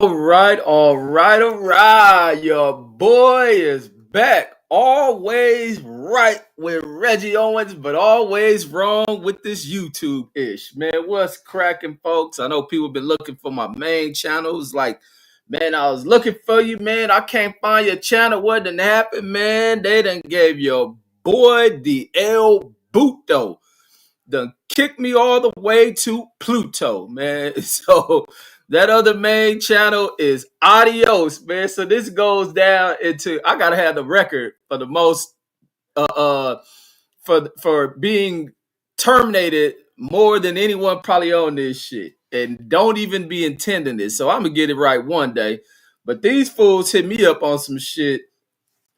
All right. Your boy is back. Always right with Reggie Owens, but always wrong with this YouTube ish. Man, what's cracking, folks? I know people been looking for my main channels. Like, man, I was looking for you, man. I can't find your channel. What done happened, man? They done gave your boy the El Buto. Done kicked me all the way to Pluto, man. So that other main channel is adios, man. So this goes down into I gotta have the record for the most for being terminated more than anyone probably on this shit. And don't even be intending this. So I'm gonna get it right one day. But these fools hit me up on some shit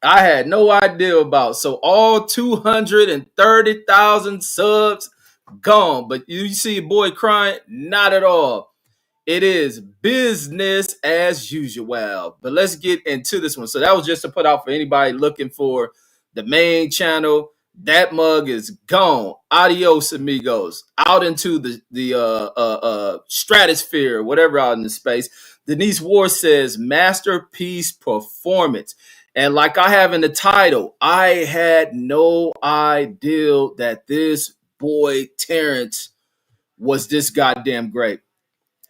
I had no idea about. So all 230,000 subs gone. But you see a boy crying? Not at all. It is business as usual. But let's get into this one. So that was just to put out for anybody looking for the main channel. That mug is gone. Adios, amigos. Out into the stratosphere, whatever out in the space. Denise Ward says masterpiece performance. And like I have in the title, I had no idea that this boy Terence was this goddamn great.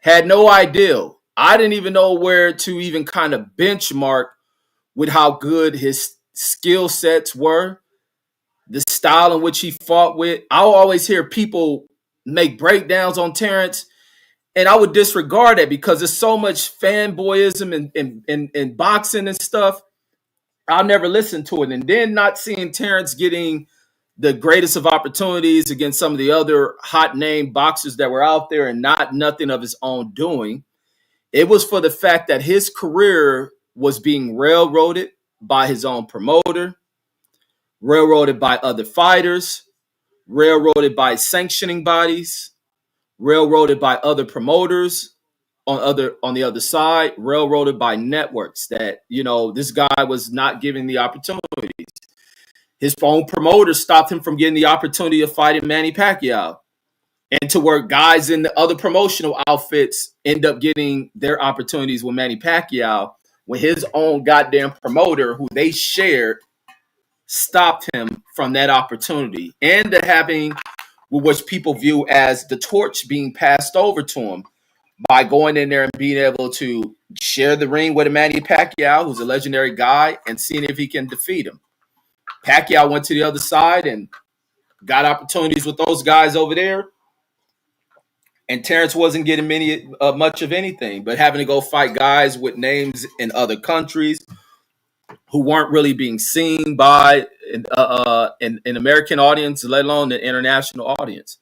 Had no idea. I didn't even know where to even kind of benchmark with how good his skill sets were, the style in which he fought with. I'll always hear people make breakdowns on Terence, and I would disregard that because there's so much fanboyism in boxing and stuff. I'll never listen to it. And then not seeing Terence getting the greatest of opportunities against some of the other hot name boxers that were out there and not nothing of his own doing. It was for the fact that his career was being railroaded by his own promoter, railroaded by other fighters, railroaded by sanctioning bodies, railroaded by other promoters on the other side, railroaded by networks that, this guy was not given the opportunities. His own promoter stopped him from getting the opportunity of fighting Manny Pacquiao. And to where guys in the other promotional outfits end up getting their opportunities with Manny Pacquiao, when his own goddamn promoter, who they shared, stopped him from that opportunity. And to having which people view as the torch being passed over to him by going in there and being able to share the ring with a Manny Pacquiao, who's a legendary guy, and seeing if he can defeat him. Pacquiao went to the other side and got opportunities with those guys over there. And Terence wasn't getting much of anything, but having to go fight guys with names in other countries who weren't really being seen by an American audience, let alone an international audience.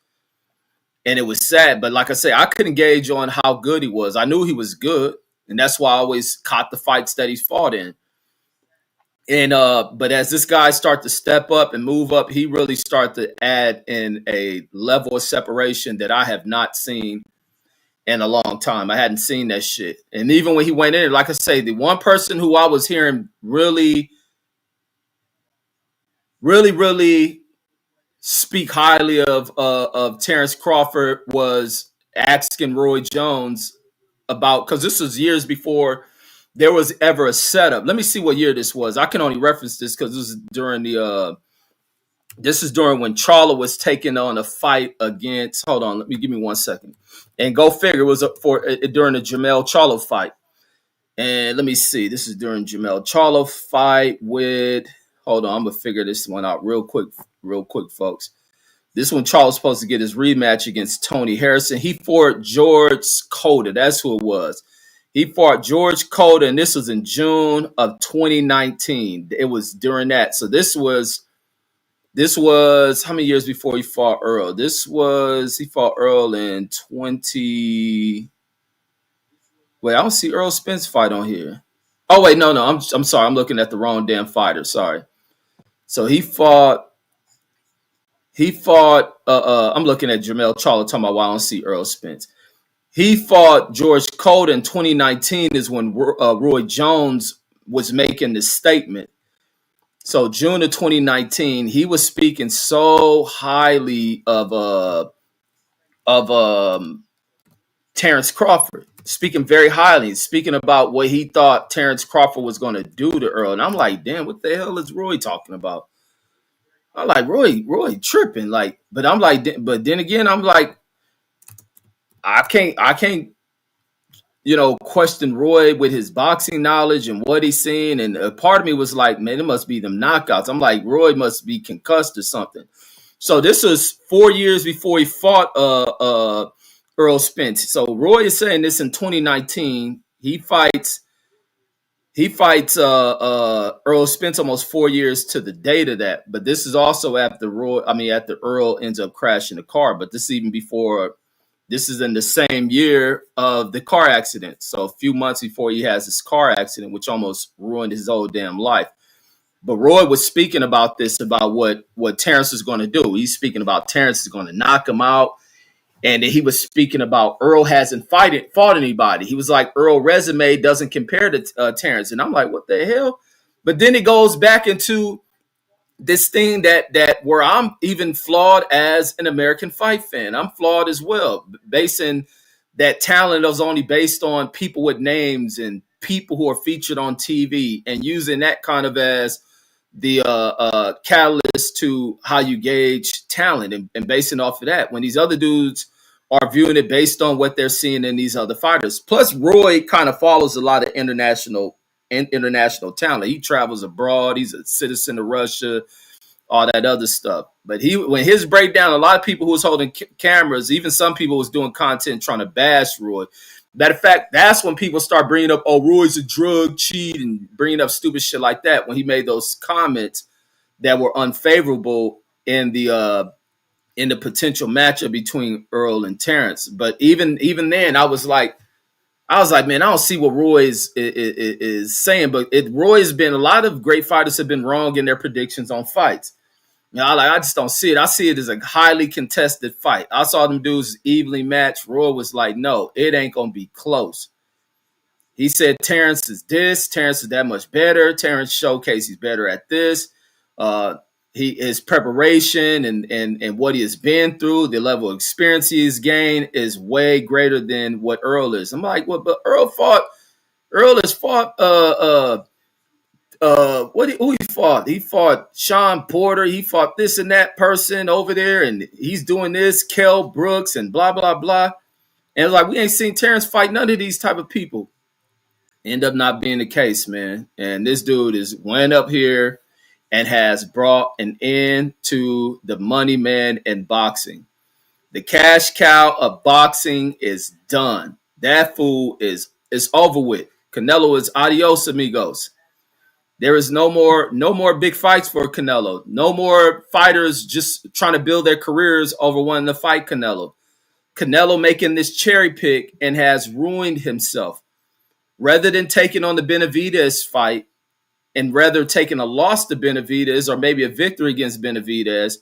And it was sad. But like I say, I couldn't gauge on how good he was. I knew he was good, and that's why I always caught the fights that he fought in. And but as this guy started to step up and move up, he really started to add in a level of separation that I have not seen in a long time. I hadn't seen that shit. And even when he went in, like I say, the one person who I was hearing really speak highly of Terence Crawford was asking Roy Jones about, because this was years before there was ever a setup. Let me see what year this was. I can only reference this because this is during this is during when Charlo was taking on a fight against. Hold on, give me 1 second. And go figure, it was during the Jamel Charlo fight. And let me see. This is during Jamel Charlo fight with. Hold on, I'm gonna figure this one out real quick, folks. This one, Charles supposed to get his rematch against Tony Harrison. He fought George Cota. That's who it was. He fought George Cota, and this was in June of 2019. It was during that. So this was how many years before he fought Earl? He fought Earl in 20. Wait, I don't see Earl Spence fight on here. Oh wait, no, I'm sorry. I'm looking at the wrong damn fighter. Sorry. So he fought. I'm looking at Jamel Charlo, talking about why I don't see Earl Spence. He fought George Cota in 2019 is when Roy Jones was making this statement. So June of 2019, he was speaking so highly of Terence Crawford, speaking very highly, speaking about what he thought Terence Crawford was going to do to Earl. And I'm like, damn, what the hell is Roy talking about? I'm like, Roy tripping. Like, but I'm like, but then again, I'm like, I can't, question Roy with his boxing knowledge and what he's seen. And a part of me was like, man, it must be them knockouts. I'm like, Roy must be concussed or something. So this was 4 years before he fought Earl Spence. So Roy is saying this in 2019. He fights Earl Spence almost 4 years to the date of that. But this is also after Earl ends up crashing the car. But this is even before. This is in the same year of the car accident. So a few months before he has this car accident, which almost ruined his whole damn life. But Roy was speaking about this, about what Terence is going to do. He's speaking about Terence is going to knock him out. And he was speaking about Earl hasn't fought anybody. He was like, Earl resume doesn't compare to Terence. And I'm like, what the hell? But then it goes back into this thing that where I'm even flawed as an American fight fan. I'm flawed as well, basing that talent was only based on people with names and people who are featured on TV, and using that kind of as the catalyst to how you gauge talent, and basing off of that when these other dudes are viewing it based on what they're seeing in these other fighters. Plus, Roy kind of follows a lot of international talent. He travels abroad. He's a citizen of Russia, all that other stuff. But when his breakdown, a lot of people who was holding cameras, even some people was doing content trying to bash Roy. Matter of fact, that's when people start bringing up, oh, Roy's a drug cheat, and bringing up stupid shit like that when he made those comments that were unfavorable in the potential matchup between Earl and Terence. But even then, I was like, man, I don't see what Roy is saying. But Roy has been, a lot of great fighters have been wrong in their predictions on fights. I just don't see it. I see it as a highly contested fight. I saw them dudes evenly matched. Roy was like, no, it ain't going to be close. He said Terence is this. Terence is that much better. Terence showcased he's better at this. His preparation and what he has been through, the level of experience he has gained is way greater than what Earl is. I'm like, well, but Earl has fought who he fought? He fought Sean Porter. He fought this and that person over there, and he's doing this, Kell Brooks, and blah, blah, blah. And it's like, we ain't seen Terence fight none of these type of people. End up not being the case, man. And this dude went up here and has brought an end to the money man in boxing. The cash cow of boxing is done. That fool is over with. Canelo is adios, amigos. There is no more big fights for Canelo. No more fighters just trying to build their careers over wanting to fight Canelo. Canelo making this cherry pick and has ruined himself. Rather than taking on the Benavidez fight, and rather taking a loss to Benavidez or maybe a victory against Benavidez,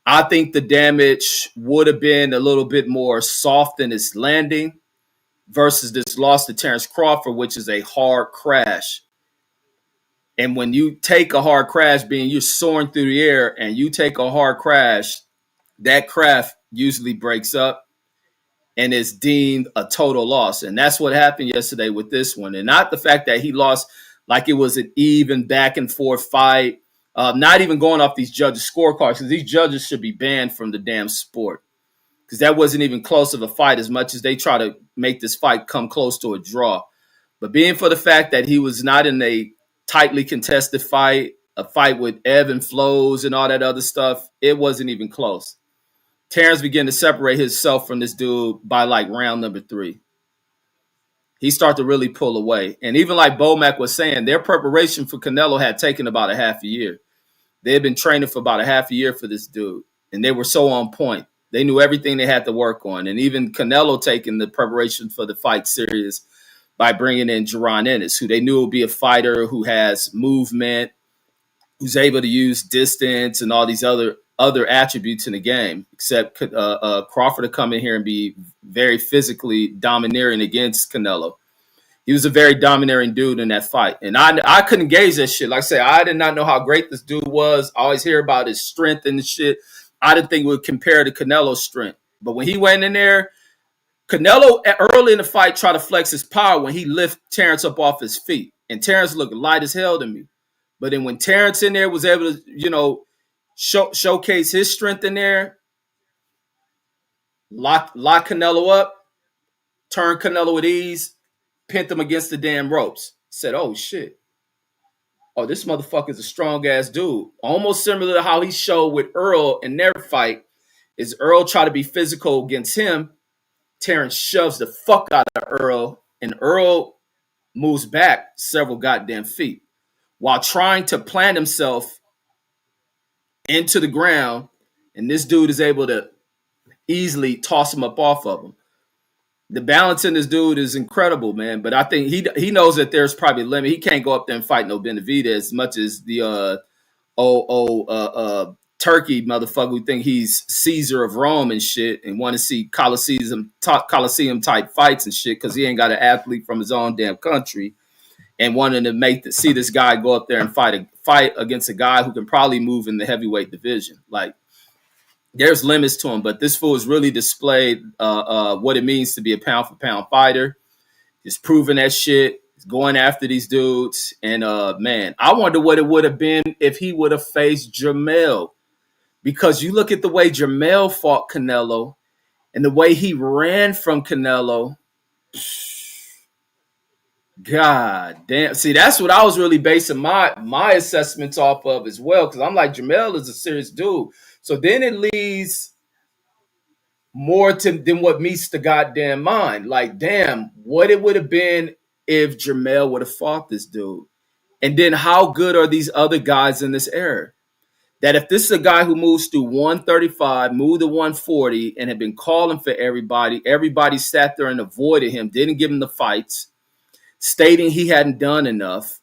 I think the damage would have been a little bit more soft in its landing versus this loss to Terence Crawford, which is a hard crash. And when you take a hard crash, being you're soaring through the air and you take a hard crash, that craft usually breaks up and is deemed a total loss. And that's what happened yesterday with this one. And not the fact that he lost like it was an even back and forth fight, not even going off these judges' scorecards, because these judges should be banned from the damn sport, because that wasn't even close of a fight as much as they try to make this fight come close to a draw. But being for the fact that he was not in a tightly contested fight, a fight with ebb and flows and all that other stuff, it wasn't even close. Terence began to separate himself from this dude by like round number 3. He started to really pull away. And even like Bomac was saying, their preparation for Canelo had taken about a half a year. They had been training for about a half a year for this dude, and they were so on point. They knew everything they had to work on. And even Canelo taking the preparation for the fight serious by bringing in Jaron Ennis, who they knew would be a fighter who has movement, who's able to use distance and all these other attributes in the game, except Crawford to come in here and be very physically domineering against Canelo. He was a very domineering dude in that fight. And I couldn't gauge that shit. Like I said, I did not know how great this dude was. I always hear about his strength and shit. I didn't think it would compare to Canelo's strength. But when he went in there, Canelo early in the fight tried to flex his power when he lift Terence up off his feet, and Terence looked light as hell to me. But then when Terence in there was able to, showcase his strength in there, lock Canelo up, turn Canelo at ease, pinned him against the damn ropes. Said, "Oh shit, oh this motherfucker's a strong ass dude." Almost similar to how he showed with Earl in their fight. Is Earl tried to be physical against him? Terence shoves the fuck out of Earl, and Earl moves back several goddamn feet while trying to plant himself into the ground, and this dude is able to easily toss him up off of him. The balance in this dude is incredible, man. But I think he knows that there's probably a limit. He can't go up there and fight no Benavidez as much as the Turkey motherfucker who think he's Caesar of Rome and shit and want to see Coliseum type fights and shit because he ain't got an athlete from his own damn country and wanting to see this guy go up there and fight against a guy who can probably move in the heavyweight division. Like, there's limits to him, but this fool has really displayed what it means to be a pound for pound fighter. He's proven that shit. He's going after these dudes. And man, I wonder what it would have been if he would have faced Jamel. Because you look at the way Jamel fought Canelo and the way he ran from Canelo. God damn. See, that's what I was really basing my assessments off of as well. Because I'm like, Jamel is a serious dude. So then it leads more than what meets the goddamn mind. Like, damn, what it would have been if Jamel would have fought this dude. And then how good are these other guys in this era? That if this is a guy who moves through 135, moved to 140, and had been calling for everybody sat there and avoided him, didn't give him the fights, stating he hadn't done enough.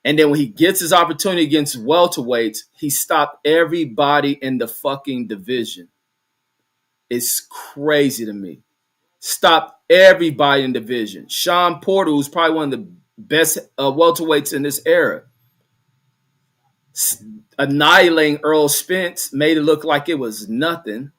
And then when he gets his opportunity against welterweights, he stopped everybody in the fucking division. It's crazy to me. Stopped everybody in the division. Sean Porter, who's probably one of the best welterweights in this era, annihilating Earl Spence, made it look like it was nothing.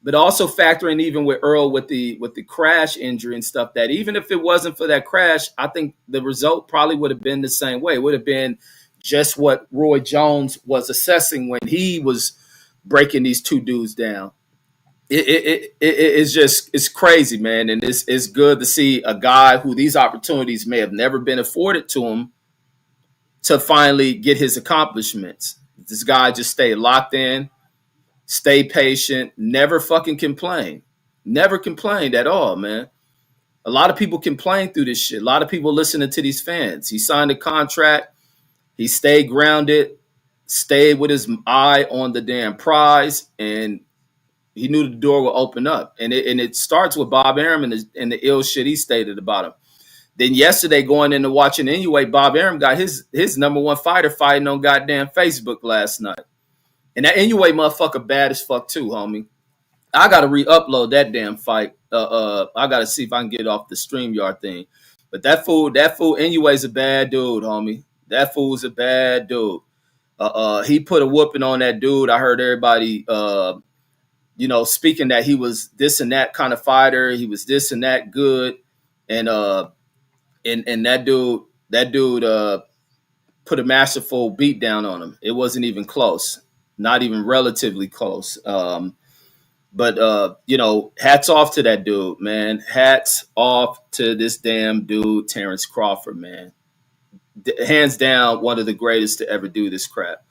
But also factoring even with Earl with the crash injury and stuff, that even if it wasn't for that crash, I think the result probably would have been the same way. It would have been just what Roy Jones was assessing when he was breaking these two dudes down. It's crazy, man. And it's good to see a guy who these opportunities may have never been afforded to him to finally get his accomplishments. This guy just stayed locked in, stay patient, never fucking complain. Never complained at all, man. A lot of people complain through this shit. A lot of people listening to these fans. He signed a contract. He stayed grounded, stayed with his eye on the damn prize, and he knew the door would open up. And it starts with Bob Arum and the ill shit he stated about him. Then yesterday, going into watching anyway, Bob Arum got his number one fighter fighting on goddamn Facebook last night. And that anyway motherfucker bad as fuck too, homie. I gotta re-upload that damn fight. I gotta see if I can get it off the StreamYard thing. But that fool anyway's a bad dude, homie. That fool's a bad dude. He put a whooping on that dude. I heard everybody speaking that he was this and that kind of fighter. He was this and that good. And that dude put a masterful beat down on him. It wasn't even close. Not even relatively close. But hats off to that dude, man. Hats off to this damn dude, Terence Crawford, man. Hands down, one of the greatest to ever do this crap.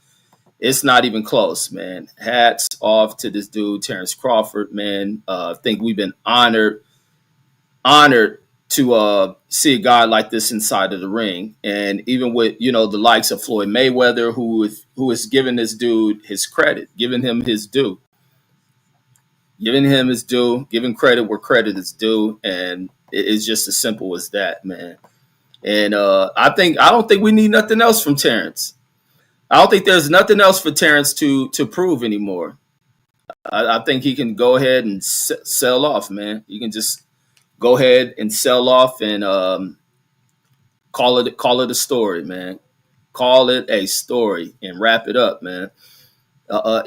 It's not even close, man. Hats off to this dude, Terence Crawford, man. I think we've been honored to see a guy like this inside of the ring. And even with, the likes of Floyd Mayweather, who is giving this dude his credit, giving him his due. Giving credit where credit is due. And it's just as simple as that, man. And I don't think we need nothing else from Terence. I don't think there's nothing else for Terence to prove anymore. I think he can go ahead and sell off, man. You can just go ahead and sell off and call it a story, man. Call it a story and wrap it up, man.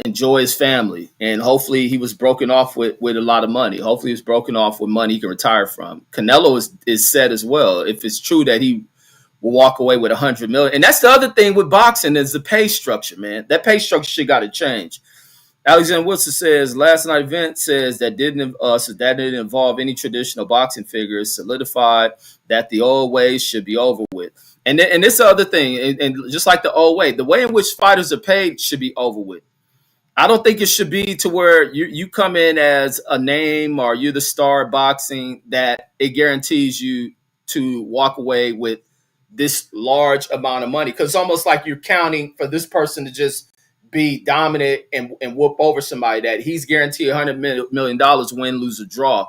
enjoy his family, and hopefully he was broken off with a lot of money. Hopefully he was broken off with money he can retire from. Canelo is said as well, if it's true that he will walk away with 100 million. And that's the other thing with boxing is the pay structure, man. That pay structure shit got to change. Alexander Wilson says last night event says that didn't involve any traditional boxing figures, solidified that the old ways should be over with. And this other thing, and just like the old way, the way in which fighters are paid should be over with. I don't think it should be to where you come in as a name or you're the star of boxing that it guarantees you to walk away with this large amount of money. Because it's almost like you're counting for this person to just be dominant and whoop over somebody that he's guaranteed $100 million win, lose, or draw,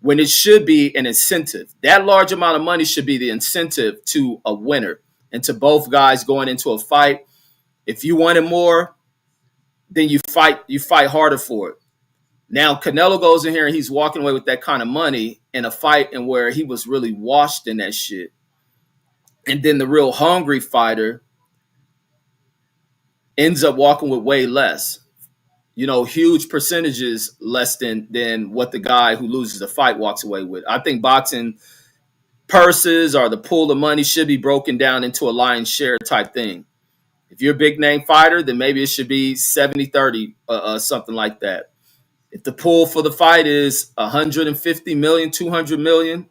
when it should be an incentive. That large amount of money should be the incentive to a winner and to both guys going into a fight. If you wanted more, then you fight harder for it. Now, Canelo goes in here and he's walking away with that kind of money in a fight and where he was really washed in that shit. And then the real hungry fighter ends up walking with way less. Huge percentages less than what the guy who loses the fight walks away with. I think boxing purses or the pool of money should be broken down into a lion's share type thing. If you're a big name fighter, then maybe it should be 70-30, something like that. If the pool for the fight is 150 million, 200 million,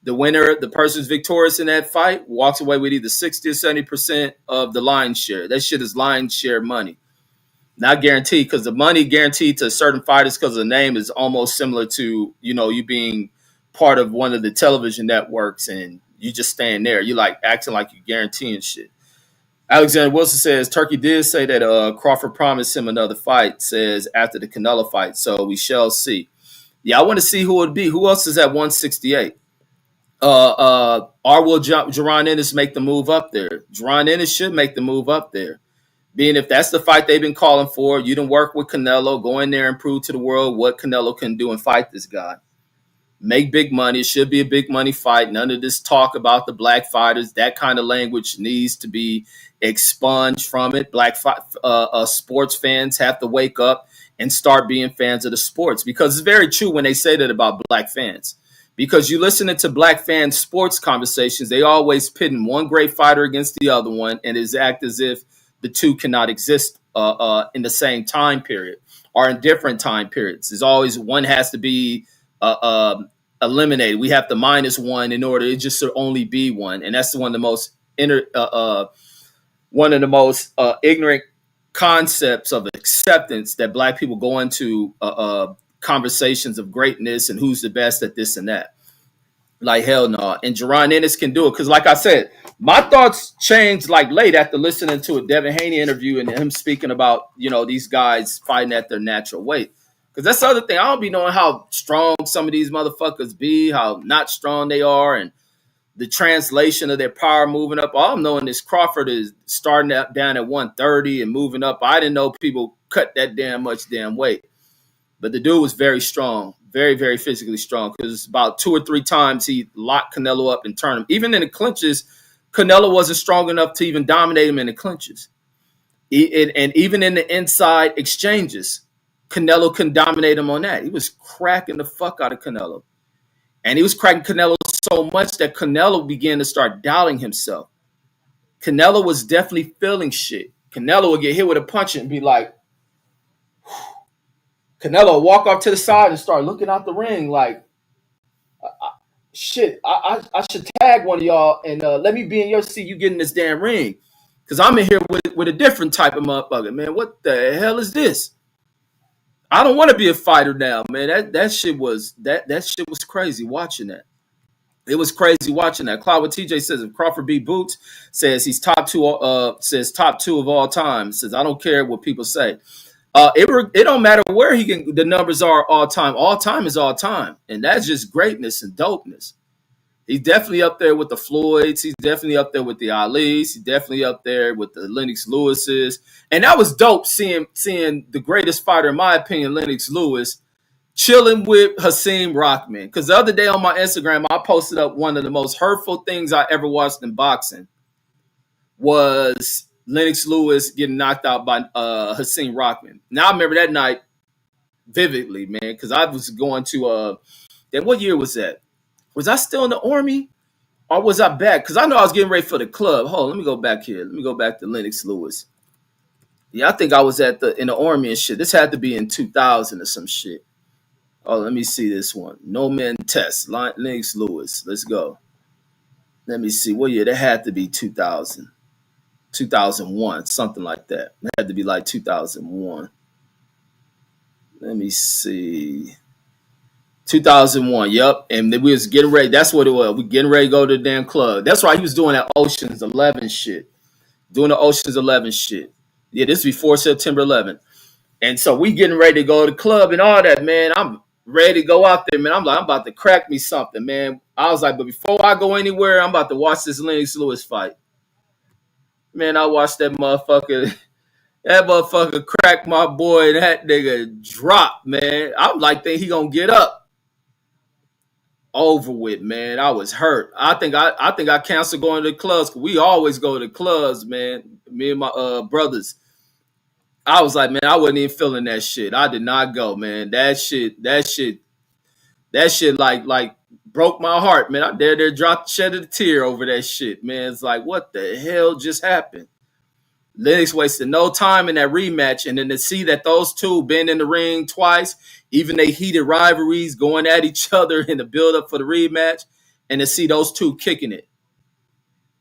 the winner, the person who's victorious in that fight, walks away with either 60 or 70% of the lion's share. That shit is lion's share money. Not guaranteed, because the money guaranteed to certain fighters because of the name is almost similar to, you being part of one of the television networks and you just staying there. You like acting like you're guaranteeing shit. Alexander Wilson says Turkey did say that Crawford promised him another fight, says after the Canelo fight. So we shall see. Yeah, I want to see who it would be. Who else is at 168? Or will Jaron Ennis make the move up there? Jaron Ennis should make the move up there. Being if that's the fight they've been calling for, you didn't work with Canelo, go in there and prove to the world what Canelo can do and fight this guy. Make big money. It should be a big money fight. None of this talk about the black fighters. That kind of language needs to be expunged from it. Sports fans have to wake up and start being fans of the sports, because it's very true when they say that about black fans. Because you listen to black fans' sports conversations, they always pitting one great fighter against the other one, and it's act as if the two cannot exist in the same time period or in different time periods. There's always one has to be eliminated. We have to minus one in order it just to only be one, and that's one of the most ignorant concepts of acceptance that black people go into conversations of greatness and who's the best at this and that. Like, hell no. And Jaron Ennis can do it. Because like I said, my thoughts changed like late after listening to a Devin Haney interview and him speaking about, these guys fighting at their natural weight. Because that's the other thing. I don't be knowing how strong some of these motherfuckers be, how not strong they are, and the translation of their power moving up. All I'm knowing is Crawford is starting out down at 130 and moving up. I didn't know people cut that damn much damn weight. But the dude was very strong, very, very physically strong, because about 2 or 3 times he locked Canelo up and turned him. Even in the clinches, Canelo wasn't strong enough to even dominate him in the clinches. And even in the inside exchanges, Canelo couldn't dominate him on that. He was cracking the fuck out of Canelo. And he was cracking Canelo so much that Canelo began to start doubting himself. Canelo was definitely feeling shit. Canelo would get hit with a punch and be like, Canelo would walk off to the side and start looking out the ring like, shit, I should tag one of y'all and let me be in your seat. You get in this damn ring. Because I'm in here with a different type of motherfucker, man. What the hell is this? I don't want to be a fighter now, man. That shit was crazy watching that. It was crazy watching that. Cloud with TJ says if Crawford beat Boots, says he's top two of all time. Says I don't care what people say. It don't matter where the numbers are all time. All time is all time, and that's just greatness and dopeness. He's definitely up there with the Floyds. He's definitely up there with the Alis. He's definitely up there with the Lennox Lewises. And that was dope seeing the greatest fighter, in my opinion, Lennox Lewis, chilling with Hakeem Rockman. Because the other day on my Instagram, I posted up one of the most hurtful things I ever watched in boxing was Lennox Lewis getting knocked out by Hakeem Rockman. Now I remember that night vividly, man, because I was going to then what year was that? Was I still in the Army or was I back? Because I know I was getting ready for the club. Hold on, let me go back here. Let me go back to Lennox Lewis. Yeah, I think I was in the Army and shit. This had to be in 2000 or some shit. Oh, let me see this one. No Man Test, Lennox Lewis. Let's go. Let me see. What year? That had to be 2000, 2001, something like that. It had to be like 2001. Let me see. 2001, yep. And we was getting ready. That's what it was. We getting ready to go to the damn club. That's why he was doing that Ocean's 11 shit. Doing the Ocean's 11 shit. Yeah, this is before September 11th. And so we getting ready to go to the club and all that, man. I'm ready to go out there, man. I'm like, I'm about to crack me something, man. I was like, but before I go anywhere, I'm about to watch this Lennox Lewis fight. Man, I watched that motherfucker. That motherfucker cracked my boy. That nigga dropped, man. I'm like, think he gonna get up. Over with, man. I was hurt. I think I canceled going to the clubs. We always go to the clubs, man. Me and my brothers. I was like, man, I wasn't even feeling that shit. I did not go, man. That shit like broke my heart, man. I there shed a tear over that shit, man. It's like, what the hell just happened? Lennox wasted no time in that rematch, and then to see that those two been in the ring twice, even they heated rivalries going at each other in the build-up for the rematch, and to see those two kicking it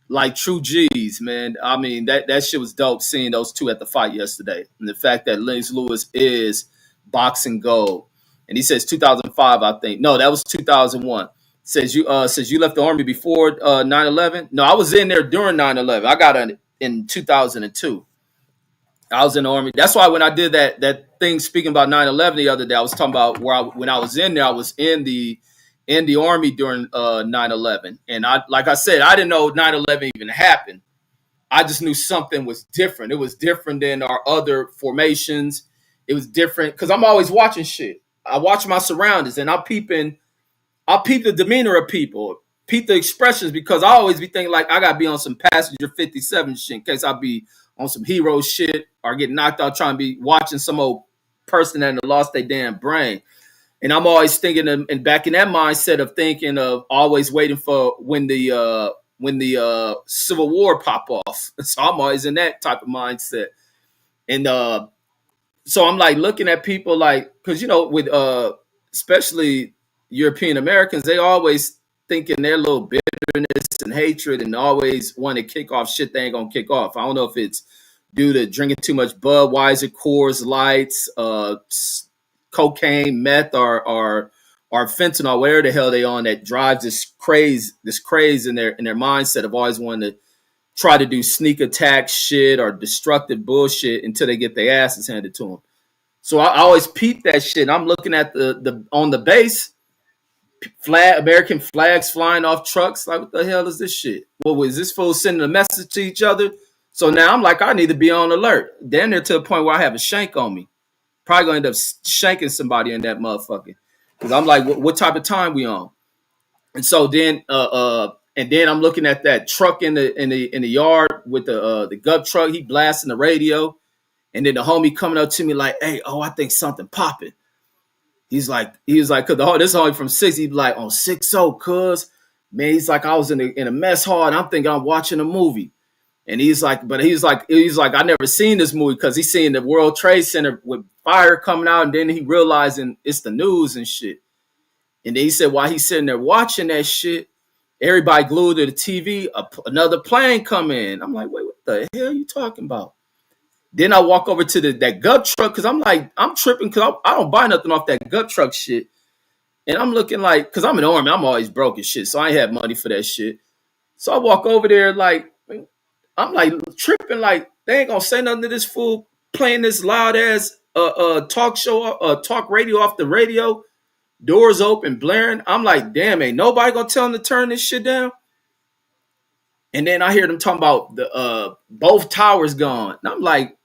like true G's, man. I mean, that shit was dope seeing those two at the fight yesterday. And the fact that Lennox Lewis is boxing gold. And he says 2005, I think. No, that was 2001. Says you left the Army before 9/11. No, I was in there during 9/11. I got in 2002. I was in the Army. That's why when I did that thing speaking about 9/11 the other day, I was talking about when I was in there, I was in the Army during 9/11. And like I said, I didn't know 9/11 even happened. I just knew something was different. It was different than our other formations. It was different because I'm always watching shit. I watch my surroundings and I'll peep the demeanor of people, peep the expressions, because I always be thinking like I gotta be on some passenger 57 shit in case I be on some hero shit or get knocked out trying to be watching some old person that lost their damn brain. And I'm always thinking and back in that mindset of thinking of always waiting for when the Civil War pop off. So I'm always in that type of mindset. And so I'm like looking at people like, because with especially European Americans, they always thinking their little bitterness and hatred and always want to kick off shit they ain't gonna kick off. I don't know if it's due to drinking too much Budweiser, Coors Lights, cocaine, meth, or fentanyl, whatever the hell they on, that drives this craze in their mindset of always wanting to try to do sneak attack shit or destructive bullshit until they get their asses handed to them. So I always peep that shit. I'm looking at the on the base, American flags flying off trucks. Like, what the hell is this shit? What was this fool sending a message to each other? So now I'm like, I need to be on alert. Damn near to the point where I have a shank on me. Probably gonna end up shanking somebody in that motherfucker. Because I'm like, what type of time we on? And so then I'm looking at that truck in the yard with the gut truck. He blasting the radio, and then the homie coming up to me like, "Hey, I think something popping." He was like, cause this homie from 6, he'd be like, on 6-0, cuz man, he's like, I was in a mess hall, and I'm thinking I'm watching a movie. And he's like, I never seen this movie because he's seeing the World Trade Center with fire coming out, and then he realizing it's the news and shit. And then he said, while he's sitting there watching that shit, everybody glued to the TV, another plane come in. I'm like, wait, what the hell are you talking about? Then I walk over to that gut truck because I'm like, I'm tripping because I don't buy nothing off that gut truck shit. And I'm looking like, because I'm in the Army, I'm always broke as shit, so I ain't have money for that shit. So I walk over there like, I'm like tripping, like they ain't gonna say nothing to this fool playing this loud ass talk radio off the radio, doors open, blaring. I'm like, damn, ain't nobody gonna tell him to turn this shit down. And then I hear them talking about the both towers gone. And I'm like,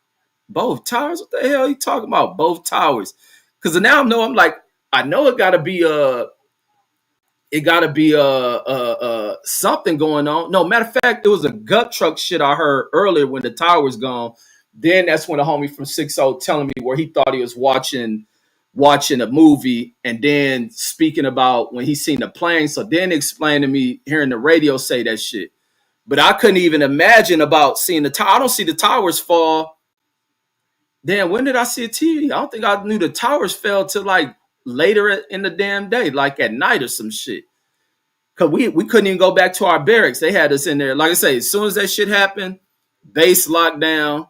both towers? What the hell are you talking about? Both towers? Because now I'm like, I know it gotta be it got to be something going on. No, matter of fact, it was a gut truck shit I heard earlier when the tower was gone. Then that's when the homie from 60 telling me where he thought he was watching a movie, and then speaking about when he seen the plane. So then explain to me hearing the radio say that shit. But I couldn't even imagine about seeing the tower. I don't see the towers fall. Damn, when did I see a TV? I don't think I knew the towers fell till like later in the damn day, like at night or some shit. Cause we couldn't even go back to our barracks. They had us in there. Like I say, as soon as that shit happened, base lockdown,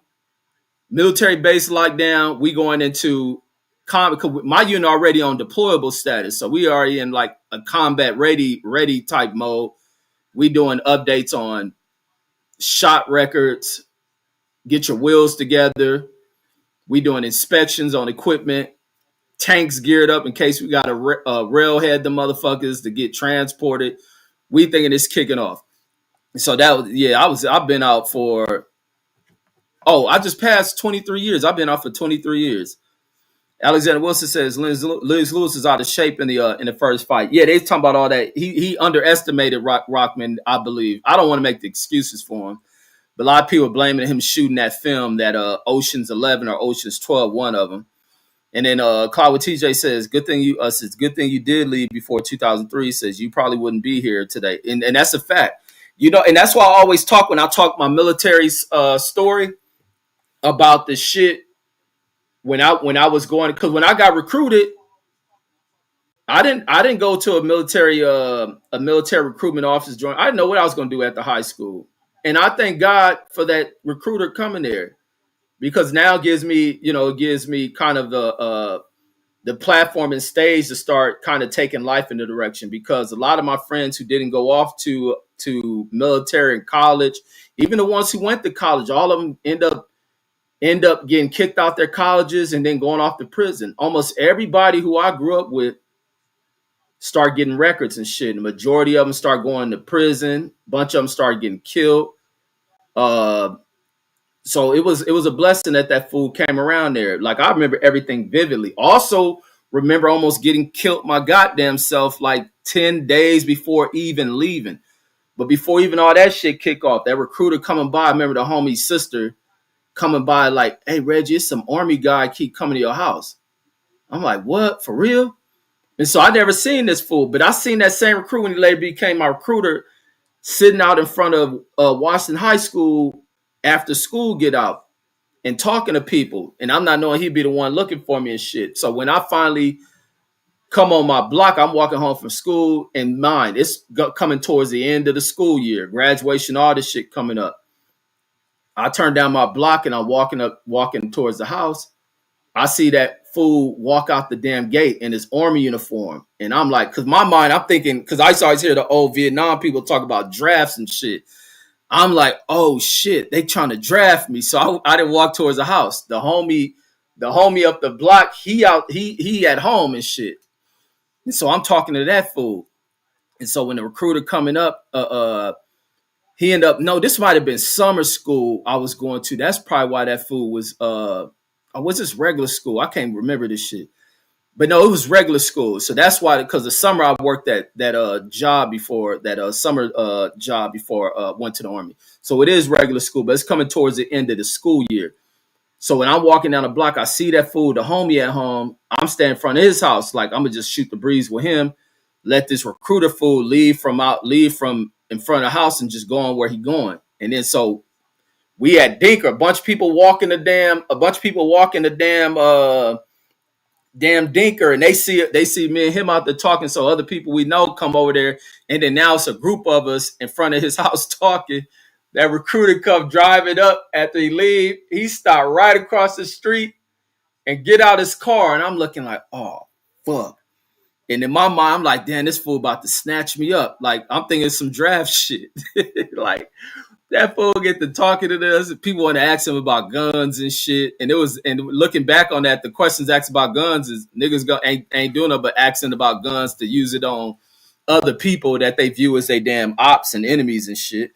military base lockdown, we going into combat. My unit already on deployable status, so we already in like a combat ready type mode. We doing updates on shot records, get your wheels together. We doing inspections on equipment, tanks geared up in case we got to railhead the motherfuckers to get transported. We thinking it's kicking off. So that was, yeah, I've been out for, I just passed 23 years. I've been out for 23 years. Alexander Wilson says Liz Lewis is out of shape in the first fight. Yeah, they talking about all that. He underestimated Rockman, I believe. I don't want to make the excuses for him, but a lot of people are blaming him shooting that film, that Ocean's 11 or Ocean's 12, one of them. And then Cloud with TJ says, good thing you did leave before 2003. Says you probably wouldn't be here today, and that's a fact. And that's why I always talk when I talk my military story about the shit when I was going, because when I got recruited, I didn't go to a military recruitment office joint. I didn't know what I was going to do at the high school, and I thank God for that recruiter coming there, because now it gives me kind of the platform and stage to start kind of taking life in the direction, because a lot of my friends who didn't go off to military and college, even the ones who went to college, all of them end up getting kicked out their colleges and then going off to prison. Almost everybody who I grew up with start getting records and shit. The majority of them start going to prison. A bunch of them start getting killed. So it was a blessing that fool came around there. Like, I remember everything vividly. Also remember almost getting killed my goddamn self like 10 days before even leaving. But before even all that shit kick off, that recruiter coming by, I remember the homie's sister coming by like, hey, Reggie, it's some army guy keep coming to your house. I'm like, what? For real? And so I never seen this fool, but I seen that same recruit when he later became my recruiter, sitting out in front of Washington High School after school get out and talking to people. And I'm not knowing he'd be the one looking for me and shit. So when I finally come on my block, I'm walking home from school, and it's coming towards the end of the school year, graduation, all this shit coming up. I turn down my block and I'm walking towards the house. I see that fool walk out the damn gate in his army uniform. And I'm like, because my mind, I'm thinking, because I always hear the old Vietnam people talk about drafts and shit. I'm like, oh shit, they trying to draft me. So I didn't walk towards the house. The homie up the block, he at home and shit. And so I'm talking to that fool. And so when the recruiter coming up, he ended up, no, this might have been summer school I was going to. That's probably why that fool was, was this regular school? I can't remember this shit. But no, it was regular school. So that's why, because the summer I worked that job before, that summer job before I went to the Army. So it is regular school, but it's coming towards the end of the school year. So when I'm walking down the block, I see that fool, the homie at home. I'm standing in front of his house, like I'm going to just shoot the breeze with him. Let this recruiter fool leave from in front of the house and just go on where he going. And then so we had Dinker, a bunch of people walking the damn Dinker, and they see me and him out there talking. So other people we know come over there, and then now it's a group of us in front of his house talking. That recruiter come driving up after he leave. He stopped right across the street and get out his car, and I'm looking like, oh fuck. And in my mind, I'm like, damn, this fool about to snatch me up. Like, I'm thinking some draft shit. Like, that fool get to talking to us. People want to ask him about guns and shit. And looking back on that, the questions asked about guns is niggas ain't doing it but asking about guns to use it on other people that they view as they damn ops and enemies and shit.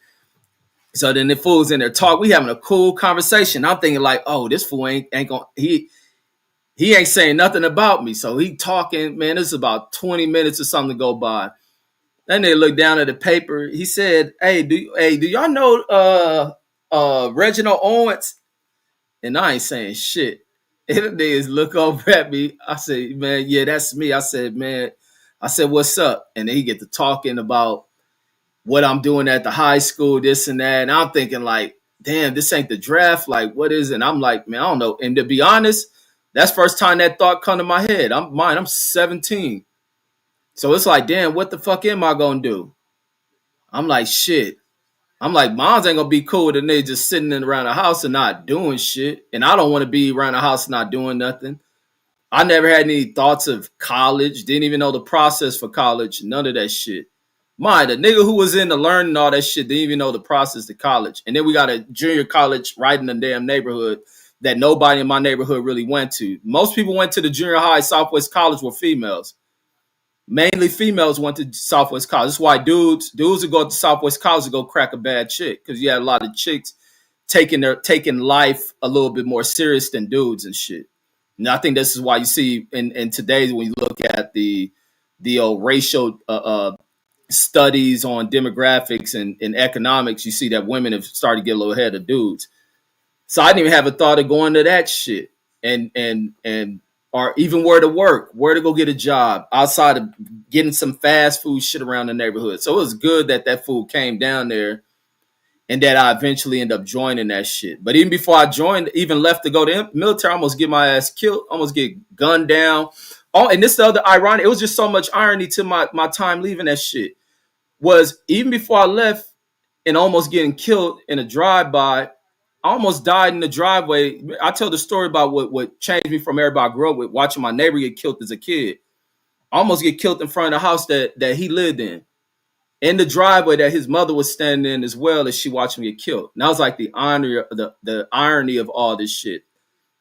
So then the fool's in there talk. We having a cool conversation. I'm thinking like, oh, this fool ain't gonna, he ain't saying nothing about me. So he talking, man, this is about 20 minutes or something to go by. Then they looked down at the paper. He said, do y'all know Reginald Owens?" And I ain't saying shit. And the niggas look over at me. I said, "Man, yeah, that's me." I said, "Man," I said, "What's up?" And then he get to talking about what I'm doing at the high school, this and that. And I'm thinking like, damn, this ain't the draft. Like, what is it? And I'm like, man, I don't know. And to be honest, that's first time that thought come to my head. I'm 17. So it's like, damn, what the fuck am I gonna do? I'm like, shit. I'm like, moms ain't gonna be cool with a nigga just sitting in around the house and not doing shit. And I don't want to be around the house not doing nothing. I never had any thoughts of college. Didn't even know the process for college. None of that shit. Mind, the nigga who was into learning all that shit didn't even know the process to college. And then we got a junior college right in the damn neighborhood that nobody in my neighborhood really went to. Most people went to the junior high Southwest College were females. Mainly females went to Southwest College. That's why dudes would go to Southwest College to go crack a bad chick, because you had a lot of chicks taking life a little bit more serious than dudes and shit. And I think this is why you see in today's, when you look at the racial studies on demographics and economics, you see that women have started to get a little ahead of dudes. So I didn't even have a thought of going to that shit, and or even where to work, where to go get a job outside of getting some fast food shit around the neighborhood. So it was good that that food came down there, and that I eventually ended up joining that shit. But even before I joined, even left to go to the military, I almost get my ass killed, almost get gunned down. Oh, and this is the other ironic. It was just so much irony to my time leaving that shit. Was even before I left and almost getting killed in a drive-by, I almost died in the driveway. I tell the story about what changed me from everybody I grew up with, watching my neighbor get killed as a kid. I almost get killed in front of the house that he lived in the driveway that his mother was standing in, as well as she watched him get killed. And that was like the irony of all this shit.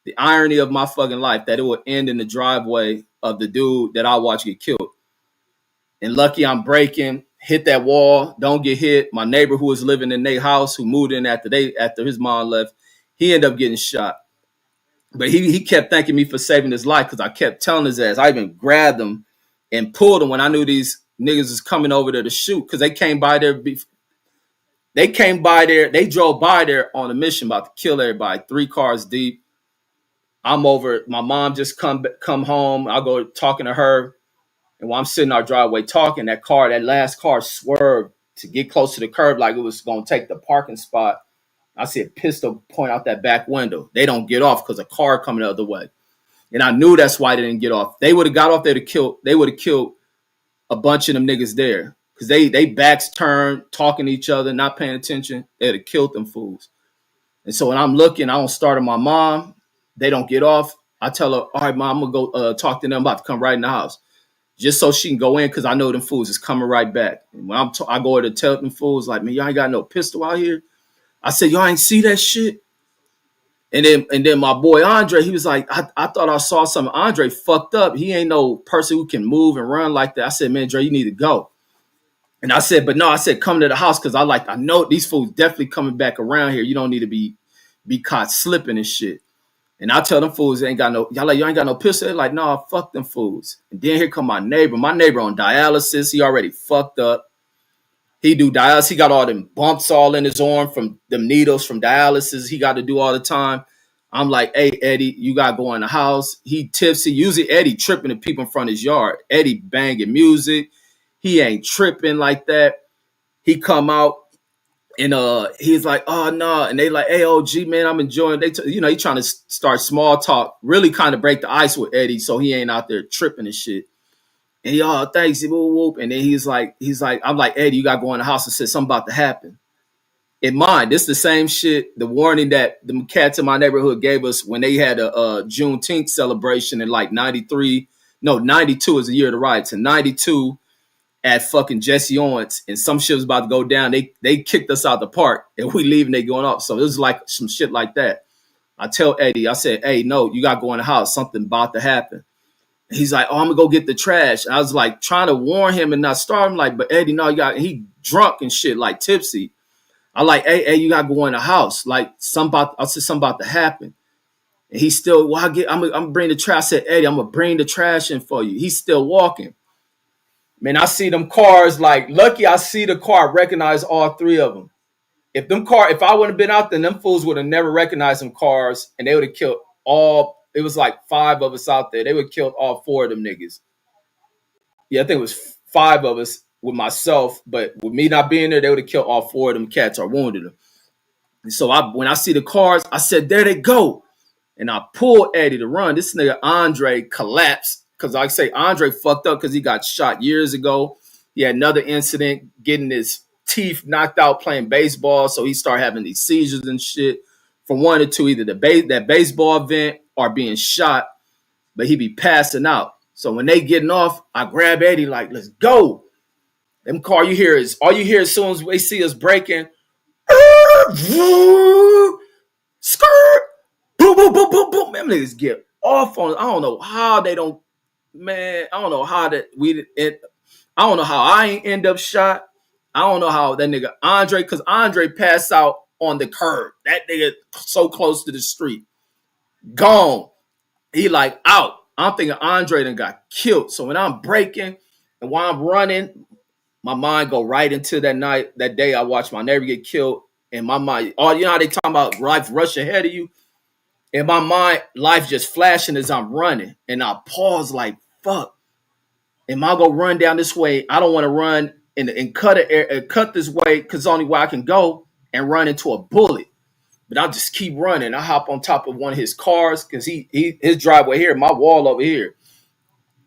The irony of my fucking life, that it would end in the driveway of the dude that I watched get killed. And lucky I'm breaking, hit that wall, don't get hit. My neighbor who was living in their house, who moved in after his mom left, he ended up getting shot. But he kept thanking me for saving his life, because I kept telling his ass. I even grabbed him and pulled him when I knew these niggas was coming over there to shoot, because they came by there. They drove by there on a mission about to kill everybody. 3 cars deep. I'm over. My mom just come home. I go talking to her. And while I'm sitting in our driveway talking, that last car swerved to get close to the curb, like it was going to take the parking spot. I see a pistol point out that back window. They don't get off because a car coming the other way. And I knew that's why they didn't get off. They would have got off there they would have killed a bunch of them niggas there, because they backs turned, talking to each other, not paying attention. They'd have killed them fools. And so when I'm looking, I don't start on my mom. They don't get off. I tell her, all right, mom, I'm going to go talk to them. I'm about to come right in the house, just so she can go in, because I know them fools is coming right back. And when I go to tell them fools, like, man, y'all ain't got no pistol out here. I said, y'all ain't see that shit? And then my boy Andre, he was like, I thought I saw something. Andre fucked up. He ain't no person who can move and run like that. I said, man, Dre, you need to go. And I said, but no, I said, come to the house, because I know these fools definitely coming back around here. You don't need to be caught slipping and shit. And I tell them fools, y'all ain't got no pistol. They're like, no, fuck them fools. And then here come my neighbor. My neighbor on dialysis. He already fucked up. He do dialysis. He got all them bumps all in his arm from them needles from dialysis. He got to do all the time. I'm like, hey, Eddie, you got to go in the house. He tipsy. Usually Eddie tripping to people in front of his yard. Eddie banging music. He ain't tripping like that. He come out and he's like, oh, no. And they like, hey, OG, man, I'm enjoying. He trying to start small talk, really kind of break the ice with Eddie, so he ain't out there tripping and shit. And he, oh, thanks, whoop, whoop. And then he's like, I'm like, Eddie, you got to go in the house. And said something about to happen. In mind, this is the same shit, the warning that the cats in my neighborhood gave us when they had a Juneteenth celebration in like 92 is the year of the riots. In 92 at fucking Jesse Owens, and some shit was about to go down. They kicked us out the park, and we leaving, they going up. So it was like some shit like that. I tell Eddie, I said, hey, no, you got to go in the house. Something about to happen. He's like, oh, I'm gonna go get the trash. And I was like trying to warn him and not start him, like, but Eddie, no, he drunk and shit, like tipsy. I like, hey, you gotta go in the house. Like something about to happen. And he's still, I'm gonna bring the trash. I said, Eddie, I'm gonna bring the trash in for you. He's still walking. Man, I see them cars, like, lucky I see the car, recognize all three of them. If I wouldn't have been out there, them fools would have never recognized them cars, and they would have killed all. It was like 5 of us out there. They would have killed all 4 of them niggas. Yeah, I think it was 5 of us with myself, but with me not being there, they would have killed all 4 of them cats or wounded them. And so when I see the cars, I said, there they go. And I pulled Eddie to run. This nigga Andre collapsed because, like I say, Andre fucked up because he got shot years ago. He had another incident getting his teeth knocked out playing baseball, so he started having these seizures and shit. From one or two, either that baseball event or being shot, but he be passing out. So when they getting off, I grab Eddie like, let's go. Them car all you hear as soon as they see us breaking, skirt, boom, boom, boom, boom, boom. Them niggas get off on. I don't know how they don't. Man, I don't know how that I don't know how I ain't end up shot. I don't know how that nigga Andre, because Andre passed out on the curb. That nigga so close to the street, gone. He like out. I'm thinking Andre done got killed. So when I'm breaking and while I'm running, my mind go right into that day I watched my neighbor get killed. And my mind, you know how they talking about life rush ahead of you? In my mind, life just flashing as I'm running. And I pause like, fuck. Am I gonna run down this way? I don't want to run and cut this way because only way I can go and run into a bullet. But I'll just keep running. I hop on top of one of his cars because his driveway here, my wall over here.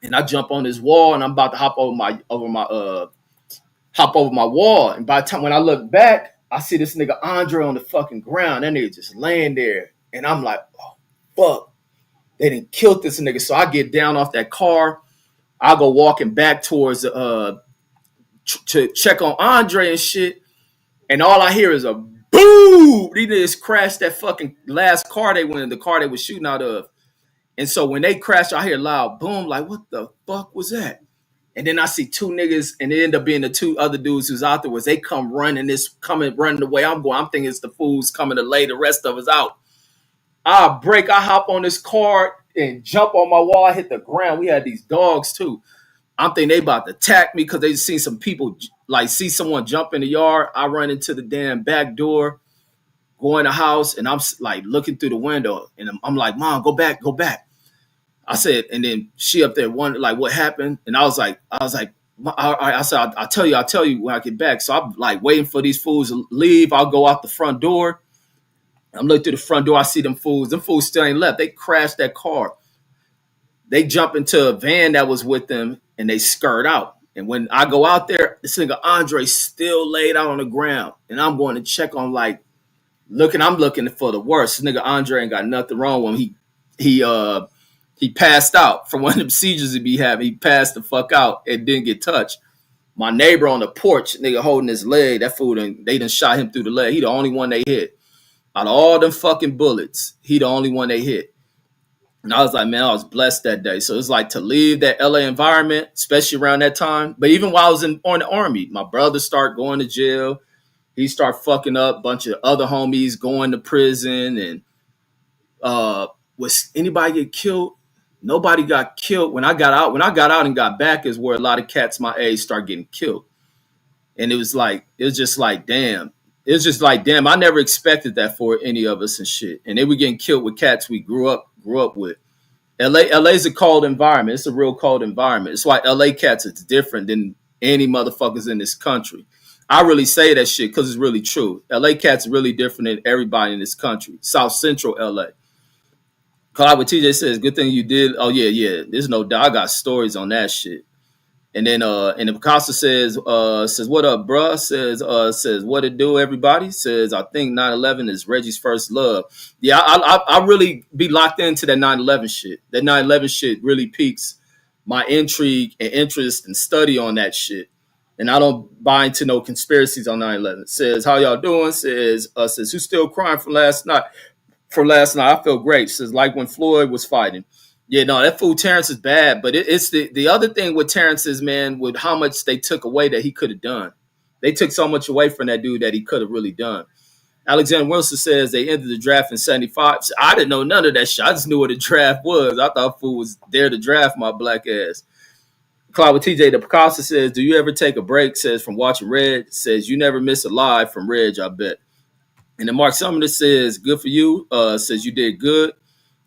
And I jump on this wall and I'm about to hop over my wall. And by the time when I look back, I see this nigga Andre on the fucking ground. That nigga just laying there. And I'm like, oh, fuck. They done killed this nigga. So I get down off that car. I go walking back towards to check on Andre and shit. And all I hear is a boom. They just crashed that fucking last car they went in, the car they was shooting out of. And so when they crashed, I hear loud boom, like, what the fuck was that? And then I see 2 niggas, and it ended up being the 2 other dudes who's out there. Was they come running the way I'm going. I'm thinking it's the fools coming to lay the rest of us out. I hop on this car and jump on my wall. I hit the ground. We had these dogs too. I'm thinking they about to attack me because they seen some people, like, see someone jump in the yard. I run into the damn back door, go in the house, and I'm like looking through the window, and I'm like, Mom, go back. I said, and then she up there wondered like what happened, and I was like, I said, I'll tell you when I get back. So I'm like waiting for these fools to leave. I'll go out the front door. I'm looking through the front door. I see them fools. Them fools still ain't left. They crashed that car. They jump into a van that was with them and they skirt out. And when I go out there, this nigga Andre still laid out on the ground. And I'm going to check on I'm looking for the worst. This nigga Andre ain't got nothing wrong when he passed out from one of them seizures he be having. He passed the fuck out and didn't get touched. My neighbor on the porch, nigga holding his leg, that fool they done shot him through the leg. He the only one they hit. Out of all them fucking bullets, he the only one they hit. And I was like, man, I was blessed that day. So it's like to leave that LA environment, especially around that time. But even while I was on the army, my brother started going to jail. He started fucking up a bunch of other homies going to prison. And was anybody get killed? Nobody got killed. When I got out and got back is where a lot of cats my age start getting killed. And it was just like, damn. I never expected that for any of us and shit. And they were getting killed with cats we grew up with. LA's a cold environment. It's a real cold environment. It's why LA cats is different than any motherfuckers in this country. I really say that shit because it's really true. LA cats are really different than everybody in this country. South Central LA. Cloud with TJ says, good thing you did. Oh, yeah. There's no doubt. I got stories on that shit. And then and the Picasso says, what up, bruh? Says, what it do, everybody? Says, I think 9/11 is Reggie's first love. Yeah, I really be locked into that 9/11 shit. That 9/11 shit really piques my intrigue and interest and study on that shit. And I don't buy into no conspiracies on 9/11. Says, how y'all doing? Says, who's still crying from last night? I feel great. Says, like when Floyd was fighting. Yeah, no, that fool Terence is bad. But it's the other thing with Terence is, man, with how much they took away that he could have done. They took so much away from that dude that he could have really done. Alexander Wilson says they ended the draft in 75. I didn't know none of that shit. I just knew what a draft was. I thought fool was there to draft my black ass. Cloud with TJ, the Picasso says, do you ever take a break? Says, from watching Red. Says, you never miss a live from Reg, I bet. And then Mark Sumner says, good for you. Says, you did good.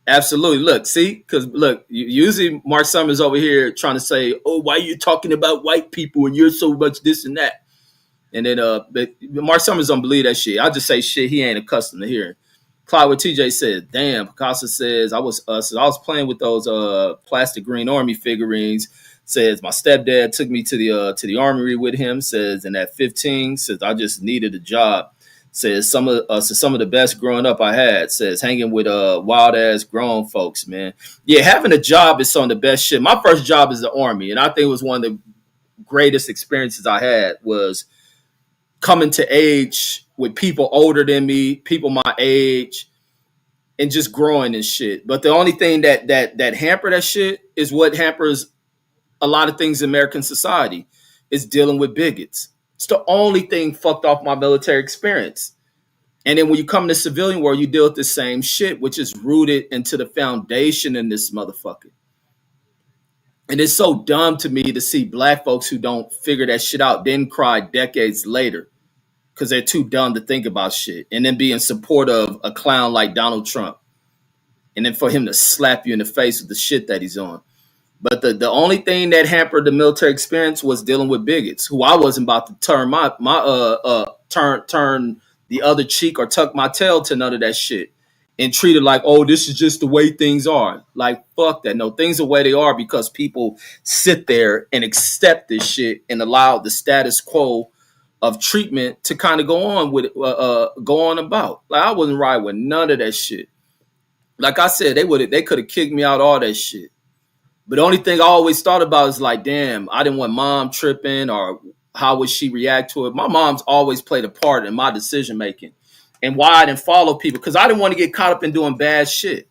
Absolutely. Look, see, because look, usually Mark Summers over here trying to say, oh, why are you talking about white people and you're so much this and that? And then but Mark Summers don't believe that shit. I just say shit he ain't accustomed to hearing. Clyde with TJ said, damn, Picasso says, I was playing with those plastic green army figurines. Says my stepdad took me to the armory with him. Says, and at 15, says I just needed a job. Says some of the best growing up I had. Says hanging with wild ass grown folks, man. Yeah, having a job is some of the best shit. My first job is the army, and I think it was one of the greatest experiences I had was coming to age with people older than me, people my age, and just growing and shit. But the only thing that hamper that shit is what hampers a lot of things in American society is dealing with bigots. It's the only thing fucked off my military experience. And then when you come to civilian world, you deal with the same shit, which is rooted into the foundation in this motherfucker. And it's so dumb to me to see black folks who don't figure that shit out then cry decades later because they're too dumb to think about shit, and then be in support of a clown like Donald Trump, and then for him to slap you in the face with the shit that he's on. But the only thing that hampered the military experience was dealing with bigots, who I wasn't about to turn turn the other cheek or tuck my tail to none of that shit, and treat it like, oh, this is just the way things are. Like, fuck that. No, things are the way they are because people sit there and accept this shit and allow the status quo of treatment to kind of go on about. Like, I wasn't right with none of that shit. Like I said, they could have kicked me out all that shit. But the only thing I always thought about is like, damn, I didn't want mom tripping, or how would she react to it? My mom's always played a part in my decision making and why I didn't follow people, because I didn't want to get caught up in doing bad shit.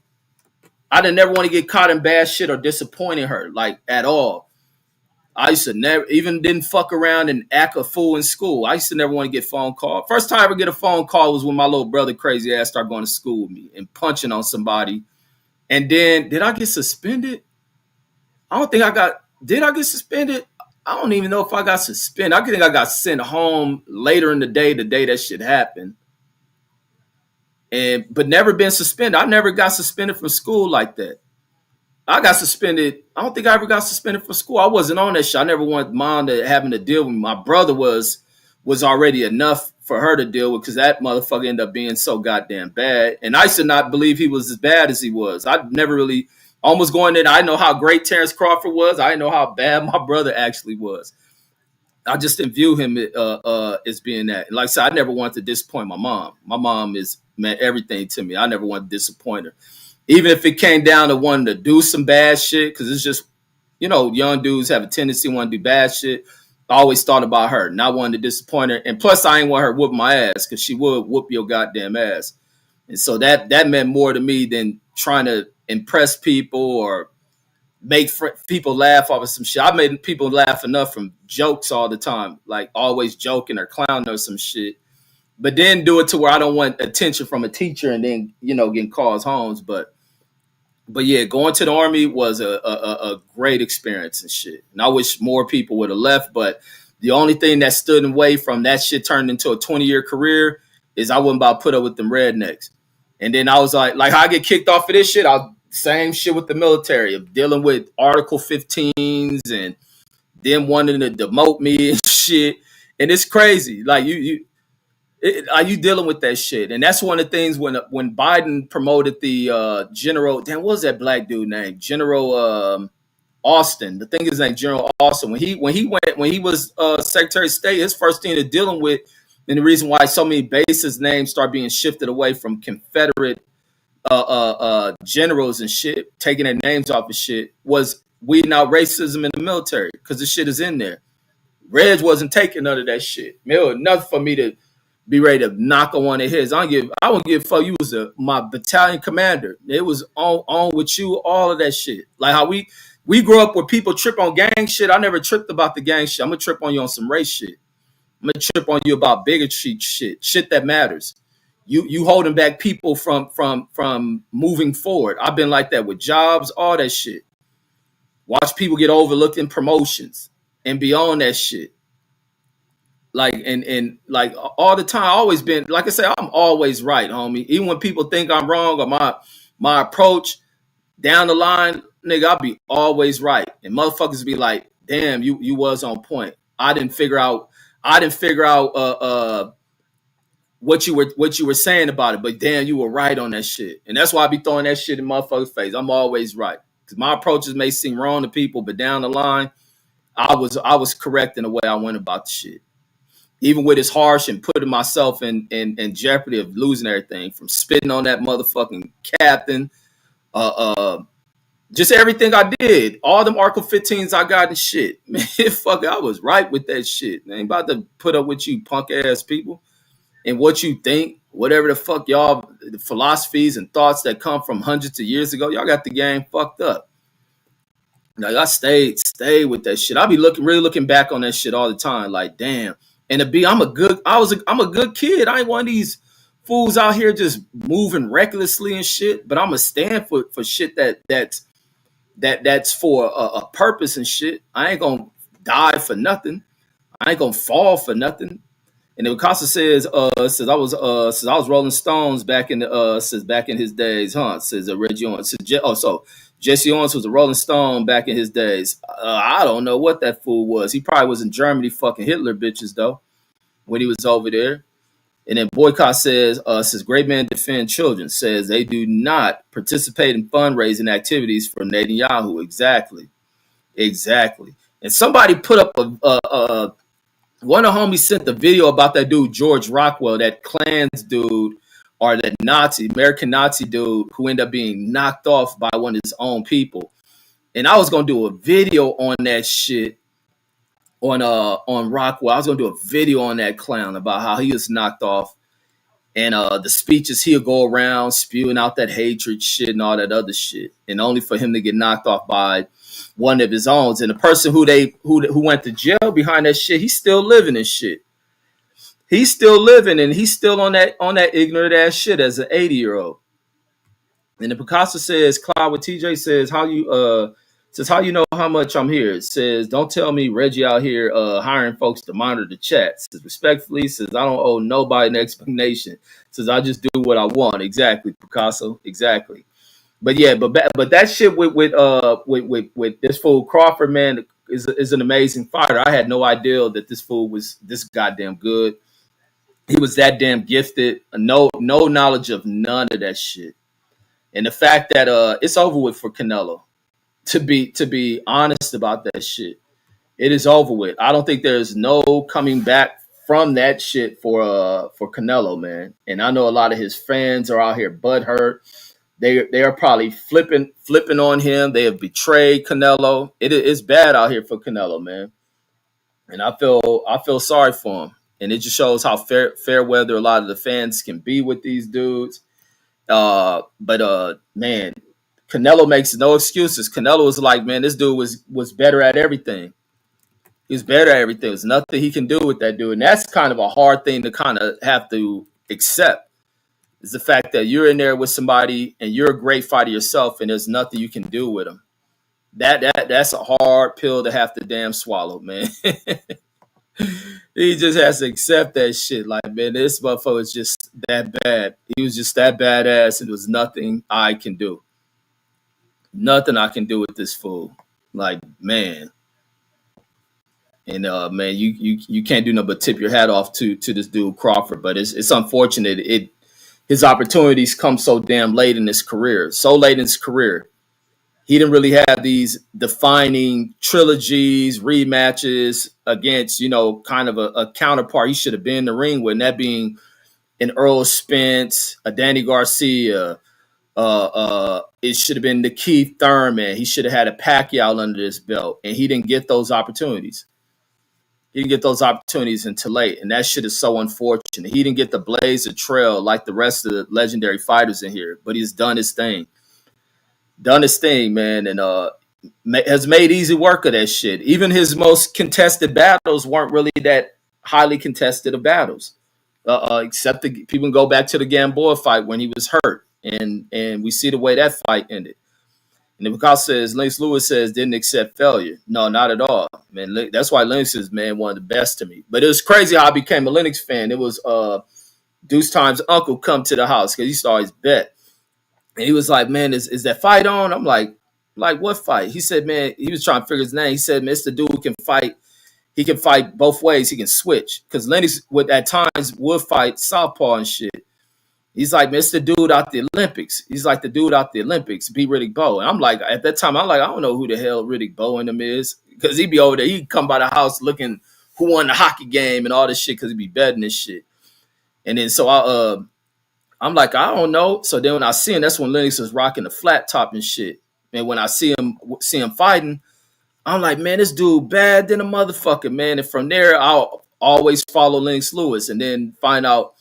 I didn't never want to get caught in bad shit or disappointing her, like, at all. I used to never even didn't fuck around and act a fool in school. I used to never want to get phone call. First time I ever get a phone call was when my little brother crazy ass started going to school with me and punching on somebody. And then, did I get suspended? I don't think I got. Did I get suspended? I don't even know if I got suspended. I think I got sent home later in the day that shit happened. But never been suspended. I never got suspended from school like that. I got suspended. I don't think I ever got suspended from school. I wasn't on that shit. I never wanted mom to having to deal with me. My brother was already enough for her to deal with, because that motherfucker ended up being so goddamn bad. And I used to not believe he was as bad as he was. I never really almost going in. I know how great Terence Crawford was. I didn't know how bad my brother actually was. I just didn't view him as being that. And like I said, I never wanted to disappoint my mom. My mom meant everything to me. I never wanted to disappoint her. Even if it came down to wanting to do some bad shit, because it's just, young dudes have a tendency to want to do bad shit. I always thought about her, not wanting to disappoint her. And plus, I ain't want her to whoop my ass, because she would whoop your goddamn ass. And so that meant more to me than trying to impress people or make people laugh off of some shit. I made people laugh enough from jokes all the time, like always joking or clowning or some shit. But then do it to where I don't want attention from a teacher and then, getting calls home. But yeah, going to the army was a great experience and shit. And I wish more people would have left. But the only thing that stood in the way from that shit turned into a 20-year career is I wasn't about to put up with them rednecks. And then I was like how I get kicked off of this shit, same shit with the military, of dealing with Article 15s and them wanting to demote me and shit. And it's crazy. Like, are you dealing with that shit? And that's one of the things when Biden promoted the general, damn, what was that black dude name? General Austin. The thing is named General Austin. When he was Secretary of State, his first thing to dealing with, and the reason why so many bases names start being shifted away from Confederate generals and shit, taking their names off of shit, was weeding out racism in the military, because the shit is in there. Reg wasn't taking none of that shit. It was nothing for me to be ready to knock on one of his. I wouldn't give a fuck. You was my battalion commander. It was on with you, all of that shit. Like how we grew up where people trip on gang shit. I never tripped about the gang shit. I'm gonna trip on you on some race shit. I'm gonna trip on you about bigotry shit that matters. You holding back people from moving forward. I've been like that with jobs, all that shit. Watch people get overlooked in promotions and beyond that shit. Like and like all the time, I always been like I say, I'm always right, homie. Even when people think I'm wrong or my approach down the line, nigga, I'll be always right. And motherfuckers be like, damn, you was on point. I didn't figure out what you were saying about it, but damn, you were right on that shit. And that's why I be throwing that shit in motherfuckers' face. I'm always right. Because my approaches may seem wrong to people, but down the line, I was correct in the way I went about the shit. Even with it's harsh and putting myself in jeopardy of losing everything, from spitting on that motherfucking captain, just everything I did, all them Article 15s I got and shit. Man, fuck, I was right with that shit. I ain't about to put up with you punk ass people and what you think, whatever the fuck y'all, the philosophies and thoughts that come from hundreds of years ago. Y'all got the game fucked up. Like I stayed with that shit. I be really looking back on that shit all the time. Like, damn. And to be, I'm a good kid. I ain't one of these fools out here just moving recklessly and shit. But I'm a stand for shit that's for a purpose and shit. I ain't gonna die for nothing. I ain't gonna fall for nothing. And then Costa says since I was Rolling Stones back in the since back in his days, huh? Says Reggie Owens. So Jesse Owens was a Rolling Stone back in his days. I don't know what that fool was. He probably was in Germany fucking Hitler bitches though when he was over there. And then Boycott says great men defend children. Says they do not participate in fundraising activities for Netanyahu. Exactly. And somebody put up a one of the homies sent the video about that dude, George Rockwell, that Klans dude, or that American Nazi dude who ended up being knocked off by one of his own people. And I was going to do a video on that shit on Rockwell. I was going to do a video on that clown about how he was knocked off. And the speeches he'll go around spewing out that hatred shit and all that other shit. And only for him to get knocked off by one of his own. And the person who went to jail behind that shit, he's still living and shit. He's still living and he's still on that ignorant ass shit as an 80-year-old. And the Picasso says, Cloud with TJ says, how you know how much I'm here? It says, don't tell me Reggie out here hiring folks to monitor the chat. Says respectfully, says I don't owe nobody an explanation. Says I just do what I want. Exactly, Picasso. Exactly. But yeah, but that shit with this fool Crawford, man, is an amazing fighter. I had no idea that this fool was this goddamn good. He was that damn gifted. No knowledge of none of that shit. And the fact that it's over with for Canelo. To be honest about that shit, it is over with. I don't think there's no coming back from that shit for Canelo, man. And I know a lot of his fans are out here butthurt. They are probably flipping on him. They have betrayed Canelo. It's bad out here for Canelo, man. And I feel sorry for him. And it just shows how fair weather a lot of the fans can be with these dudes. But man, Canelo makes no excuses. Canelo was like, man, this dude was better at everything. He was better at everything. There's nothing he can do with that dude. And that's kind of a hard thing to kind of have to accept. Is the fact that you're in there with somebody and you're a great fighter yourself and there's nothing you can do with them. That's a hard pill to have to damn swallow, man. He just has to accept that shit. Like, man, this motherfucker is just that bad. He was just that badass and there was nothing I can do. Nothing I can do with this fool. Like, man. And man, you can't do nothing but tip your hat off to this dude Crawford. But it's unfortunate. His opportunities come so damn late in his career. So late in his career. He didn't really have these defining trilogies, rematches against, kind of a counterpart he should have been in the ring with, and that being an Earl Spence, a Danny Garcia. It should have been the Keith Thurman. He should have had a Pacquiao under his belt, and he didn't get those opportunities. He didn't get those opportunities until late, and that shit is so unfortunate. He didn't get the blaze of trail like the rest of the legendary fighters in here, but he's done his thing. Done his thing, man, and has made easy work of that shit. Even his most contested battles weren't really that highly contested of battles, except the people can go back to the Gamboa fight when he was hurt, and we see the way that fight ended. And the Picasso says, Lennox Lewis says, didn't accept failure. No, not at all. Man, that's why Lennox is, man, one of the best to me. But it was crazy how I became a Lennox fan. It was Deuce Time's uncle come to the house because he used to always bet. And he was like, man, is that fight on? I'm like what fight? He said, man, he was trying to figure his name. He said, man, it's the dude who can fight. He can fight both ways. He can switch. Because Lennox would at times would fight southpaw and shit. He's like, man, it's the dude out the Olympics. He's like the dude out the Olympics, beat Riddick Bowe. And I'm like, at that time, I'm like, I don't know who the hell Riddick Bowe in them is. Because he'd be over there. He'd come by the house looking who won the hockey game and all this shit because he'd be betting this shit. And then so I'm like, I don't know. So then when I see him, that's when Lennox was rocking the flat top and shit. And when I see him fighting, I'm like, man, this dude bad than a motherfucker, man. And from there, I'll always follow Lennox Lewis and then find out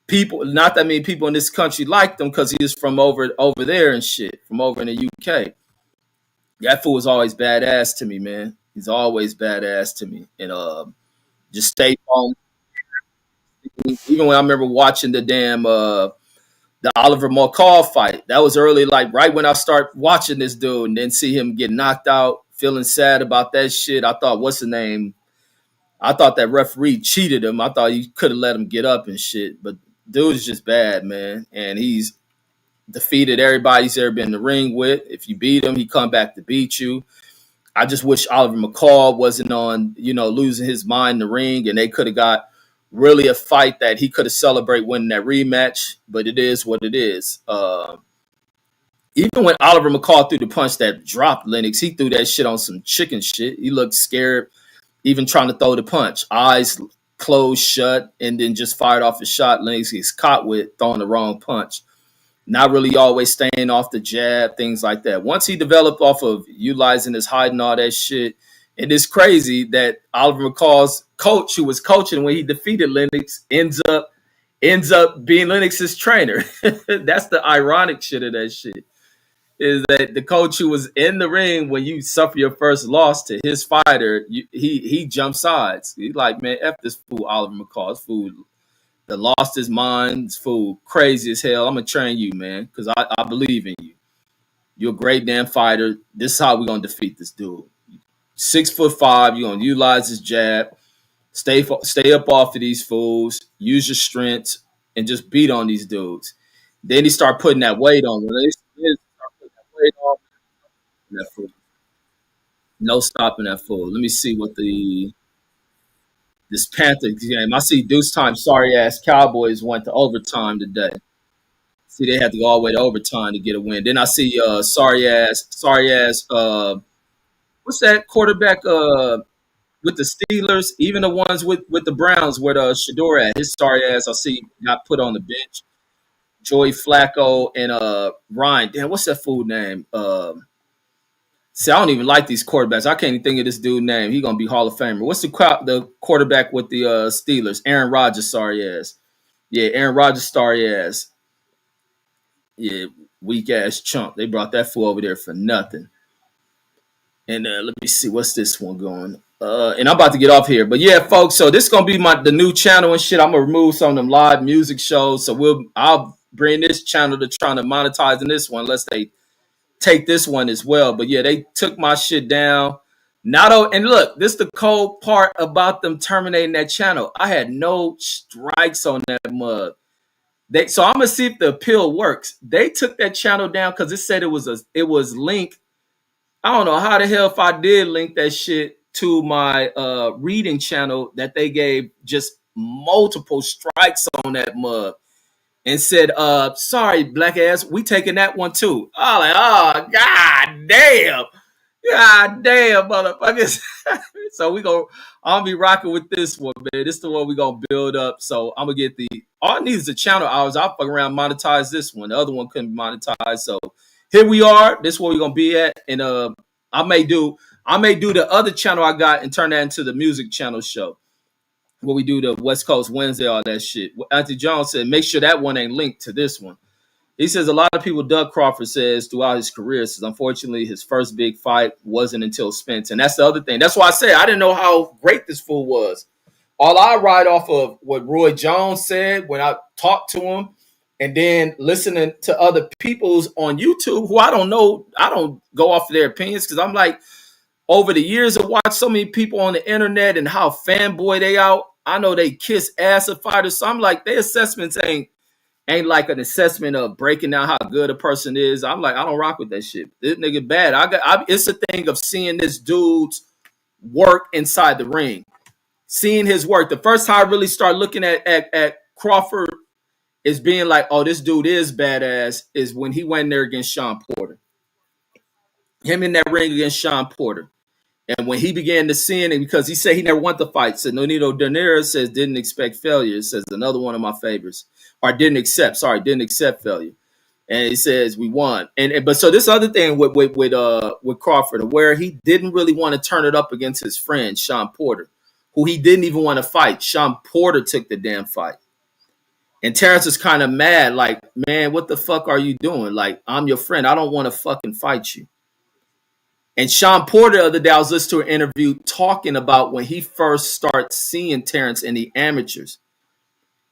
people, not that many people in this country liked him because he was from over there and shit, from over in the UK. That fool was always badass to me, man. He's always badass to me. And just stay on. Even when I remember watching the Oliver McCall fight, that was early, like right when I start watching this dude and then see him get knocked out, feeling sad about that shit. I thought, what's the name? I thought that referee cheated him. I thought he could have let him get up and shit. But dude is just bad, man. And he's defeated everybody he's ever been in the ring with. If you beat him, he come back to beat you. I just wish Oliver McCall wasn't on, losing his mind in the ring, and they could have got really a fight that he could have celebrated winning that rematch. But it is what it is. Even when Oliver McCall threw the punch that dropped Lennox, he threw that shit on some chicken shit. He looked scared, even trying to throw the punch. Eyes closed shut, and then just fired off a shot. Lennox gets caught with throwing the wrong punch. Not really always staying off the jab, things like that. Once he developed off of utilizing his height and all that shit, and it's crazy that Oliver McCall's coach, who was coaching when he defeated Lennox, ends up being Lennox's trainer. That's the ironic shit of that shit. Is that the coach who was in the ring when you suffer your first loss to his fighter, he jumps sides. He's like, man, F this fool, Oliver McCall. This fool that lost his mind. This fool crazy as hell. I'm going to train you, man, because I believe in you. You're a great damn fighter. This is how we're going to defeat this dude. 6'5", you're going to utilize his jab. Stay up off of these fools. Use your strengths and just beat on these dudes. Then he start putting that weight on. That fool. No stopping that fool. Let me see what this Panthers game. I see Deuce Time sorry ass Cowboys went to overtime today. See, they had to go all the way to overtime to get a win. Then I see sorry ass what's that quarterback with the Steelers, even the ones with the Browns where the Shador at, his sorry ass I see got put on the bench. Joey Flacco and Ryan. Damn, what's that fool name? See, I don't even like these quarterbacks. I can't even think of this dude's name. He's going to be Hall of Famer. What's the quarterback with the Steelers? Aaron Rodgers, sorry ass. Yeah, Aaron Rodgers, sorry ass. Yeah, weak ass chump. They brought that fool over there for nothing. And let me see, what's this one going? And I'm about to get off here. But yeah, folks, so this is going to be the new channel and shit. I'm going to remove some of them live music shows. So I'll bring this channel to trying to monetize in this one unless they take this one as well. But yeah, they took my shit down. And look, this is the cold part about them terminating that channel. I had no strikes on that mug. So I'm gonna see if the appeal works. They took that channel down because it said it was linked. I don't know how the hell if I did link that shit to my reading channel that they gave just multiple strikes on that mug. And said, sorry, black ass, we taking that one too. I'm like, oh, god damn. God damn, motherfuckers. So I'm gonna be rocking with this one, man. This is the one we gonna build up. So I'm gonna get all I need is the channel hours. I'll fuck around, monetize this one. The other one couldn't be monetized. So here we are. This is where we're gonna be at. And I may do the other channel I got and turn that into the music channel show. Where we do the West Coast Wednesday, all that shit. Auntie Jones said, make sure that one ain't linked to this one. He says a lot of people, Doug Crawford says, throughout his career, says unfortunately his first big fight wasn't until Spence. And that's the other thing. That's why I say I didn't know how great this fool was. All I ride off of what Roy Jones said when I talked to him and then listening to other people's on YouTube who I don't know. I don't go off of their opinions because I'm like, over the years of watch so many people on the internet and how fanboy they out. I know they kiss ass of fighters. So I'm like, their assessments ain't like an assessment of breaking down how good a person is. I'm like, I don't rock with that shit. This nigga bad. It's a thing of seeing this dude's work inside the ring, seeing his work. The first time I really start looking at Crawford is being like, oh, this dude is badass, is when he went there against Sean Porter. Him in that ring against Sean Porter. And when he began to see it, because he said he never won the fight, said Nonito Donaire says didn't expect failure, says another one of my favorites, or didn't accept failure. And he says we won. But so this other thing with Crawford, where he didn't really want to turn it up against his friend Sean Porter, who he didn't even want to fight. Sean Porter took the damn fight. And Terence is kind of mad, like, man, what the fuck are you doing? Like, I'm your friend. I don't want to fucking fight you. And Sean Porter the other day, I was listening to an interview talking about when he first started seeing Terence in the amateurs.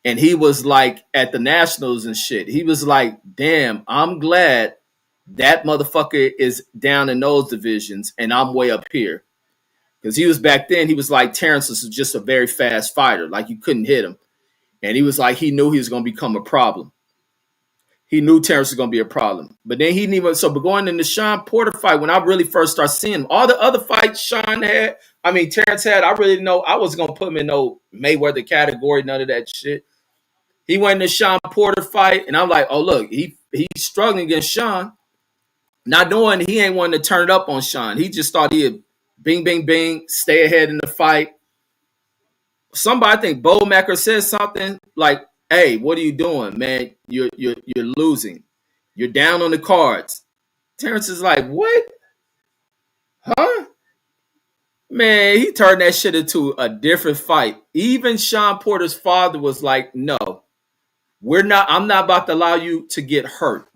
And he was like at the Nationals and shit. He was like, damn, I'm glad that motherfucker is down in those divisions and I'm way up here. Because he was back then, he was like, Terence was just a very fast fighter. Like you couldn't hit him. And he was like, he knew he was going to become a problem. He knew Terence was going to be a problem. But then he didn't even, but going in the Sean Porter fight, when I really first started seeing him, all the other fights Terence had, I really didn't know. I wasn't going to put him in no Mayweather category, none of that shit. He went in the Sean Porter fight, and I'm like, oh, look, he's struggling against Sean. Not knowing he ain't wanting to turn it up on Sean. He just thought he'd bing, bing, bing, stay ahead in the fight. Somebody, I think Bo Macker said something like, hey, what are you doing, man? You're losing. You're down on the cards. Terence is like, what? Huh? Man, he turned that shit into a different fight. Even Sean Porter's father was like, no, I'm not about to allow you to get hurt.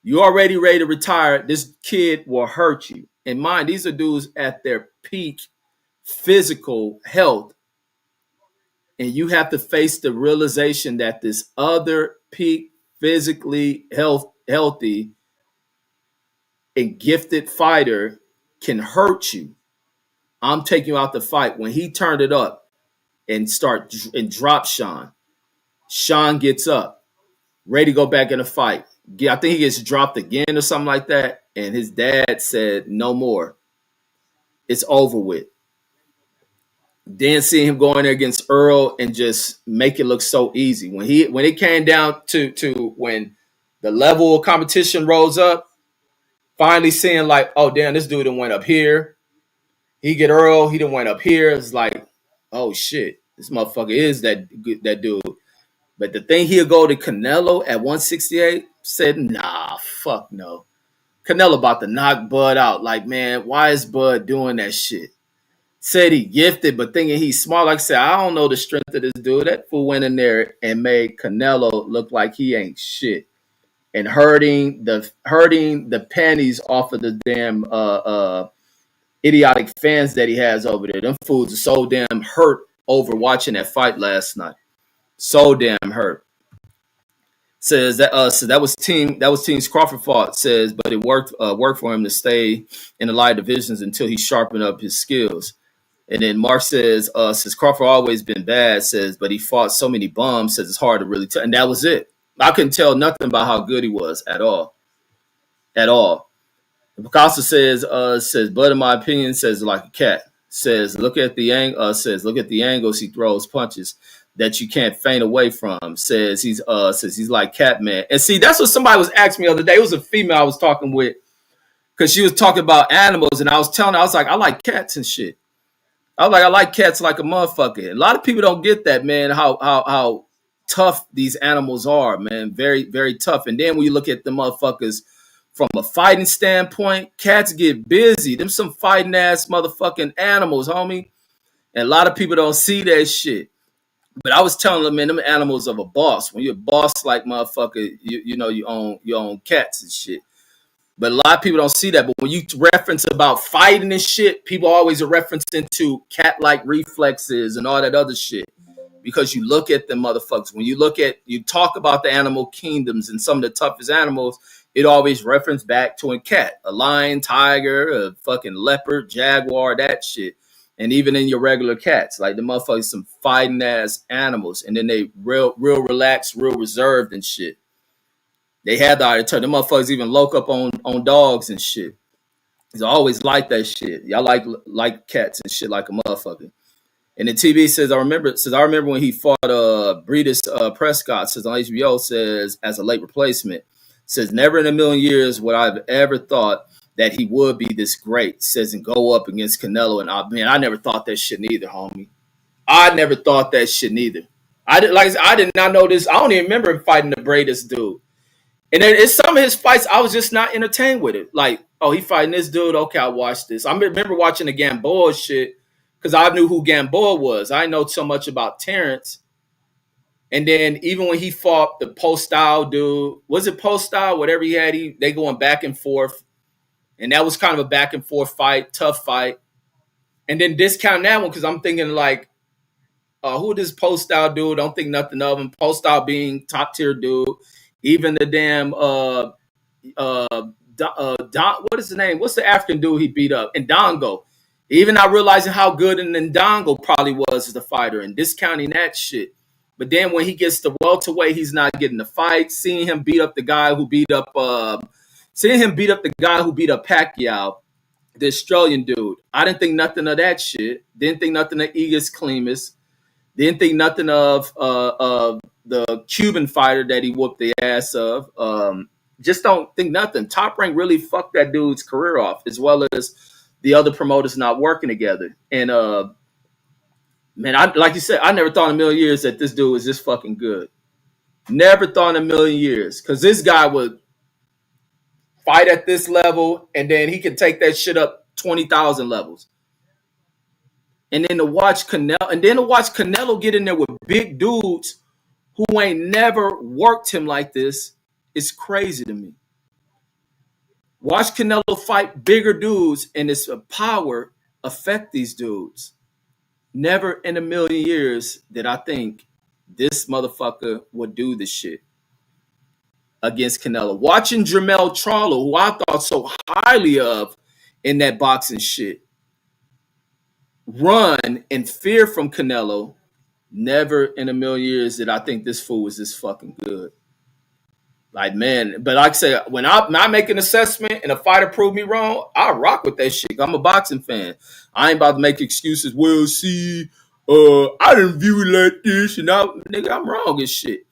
You already ready to retire. This kid will hurt you. And mind, these are dudes at their peak physical health. And you have to face the realization that this other peak physically healthy and gifted fighter can hurt you. I'm taking you out the fight. When he turned it up and drop Sean, Sean gets up, ready to go back in the fight. I think he gets dropped again or something like that. And his dad said, no more. It's over with. Then seeing him going there against Earl and just make it look so easy. When it came down to when the level of competition rose up, finally seeing like, oh damn, this dude done went up here. He get Earl, he done went up here. It's like, oh shit, this motherfucker is that dude. But the thing he'll go to Canelo at 168, said, nah, fuck no. Canelo about to knock Bud out. Like, man, why is Bud doing that shit? Said he gifted, but thinking he's smart. Like I said, I don't know the strength of this dude. That fool went in there and made Canelo look like he ain't shit. And hurting the panties off of the damn idiotic fans that he has over there. Them fools are so damn hurt over watching that fight last night. So damn hurt. Says that so that was teams Crawford fought. Says, but it worked for him to stay in the light divisions until he sharpened up his skills. And then Mark says Crawford always been bad. Says, but he fought so many bums. Says it's hard to really tell. And that was it. I couldn't tell nothing about how good he was at all. At all. Picasso says, but in my opinion, says like a cat. Says, look at the angles he throws punches that you can't feint away from. Says he's like Catman. And see, that's what somebody was asking me the other day. It was a female I was talking with because she was talking about animals, and I was telling her, I was like, I like cats and shit. I like cats like a motherfucker. A lot of people don't get that, man, how tough these animals are, man. Very, very tough. And then when you look at the motherfuckers from a fighting standpoint, cats get busy. Them some fighting ass motherfucking animals, homie. And a lot of people don't see that shit. But I was telling them, man, them animals of a boss. When you're a boss like motherfucker, you own cats and shit. But a lot of people don't see that. But when you reference about fighting and shit, people always are referencing to cat-like reflexes and all that other shit. because you look at the motherfuckers. When you talk about the animal kingdoms and some of the toughest animals, it always reference back to a cat, a lion, tiger, a fucking leopard, jaguar, that shit. And even in your regular cats, like the motherfuckers, some fighting ass animals, and then they real relaxed, real reserved and shit. They had the eye to turn. The motherfuckers even loke up on dogs and shit. He's always like that shit. Y'all like cats and shit like a motherfucker. And the TV says, I remember when he fought Breedis Prescott, says on HBO, says as a late replacement, says never in a million years would I've ever thought that he would be this great. Says and go up against Canelo. And I never thought that shit neither, homie. I never thought that shit neither. I did not know this. I don't even remember him fighting the Breedis dude. And then in some of his fights, I was just not entertained with it. Like, oh, he fighting this dude. Okay, I'll watch this. I remember watching the Gamboa shit because I knew who Gamboa was. I know so much about Terence. And then even when he fought the Post-Style dude, was it Post-Style? Whatever he had, they going back and forth. And that was kind of a back and forth fight, tough fight. And then discount that one because I'm thinking like, who this Post-Style dude? Don't think nothing of him. Post-Style being top tier dude. Even the damn what is the name? What's the African dude he beat up? Ndongo. Even not realizing how good an Ndongo probably was as a fighter and discounting that shit. But then when he gets to welterweight, he's not getting the fight. Seeing him beat up the guy who beat up Pacquiao, the Australian dude. I didn't think nothing of that shit. Didn't think nothing of Egas Klimas. Didn't think nothing of the Cuban fighter that he whooped the ass of. Just don't think nothing. Top Rank really fucked that dude's career off, as well as the other promoters not working together. And man, like you said, I never thought in a million years that this dude was this fucking good. Never thought in a million years, because this guy would fight at this level, and then he could take that shit up 20,000 levels. And then to watch Canelo get in there with big dudes who ain't never worked him like this is crazy to me. Watch Canelo fight bigger dudes and his power affect these dudes. Never in a million years did I think this motherfucker would do this shit against Canelo. Watching Jermell Charlo, who I thought so highly of in that boxing shit, run in fear from Canelo. Never in a million years did I think this fool was this fucking good. Like, man, but like I said, when I make an assessment and a fighter prove me wrong, I rock with that shit. I'm a boxing fan. I ain't about to make excuses. Well, see, I didn't view it like this, and nigga, I'm wrong as shit.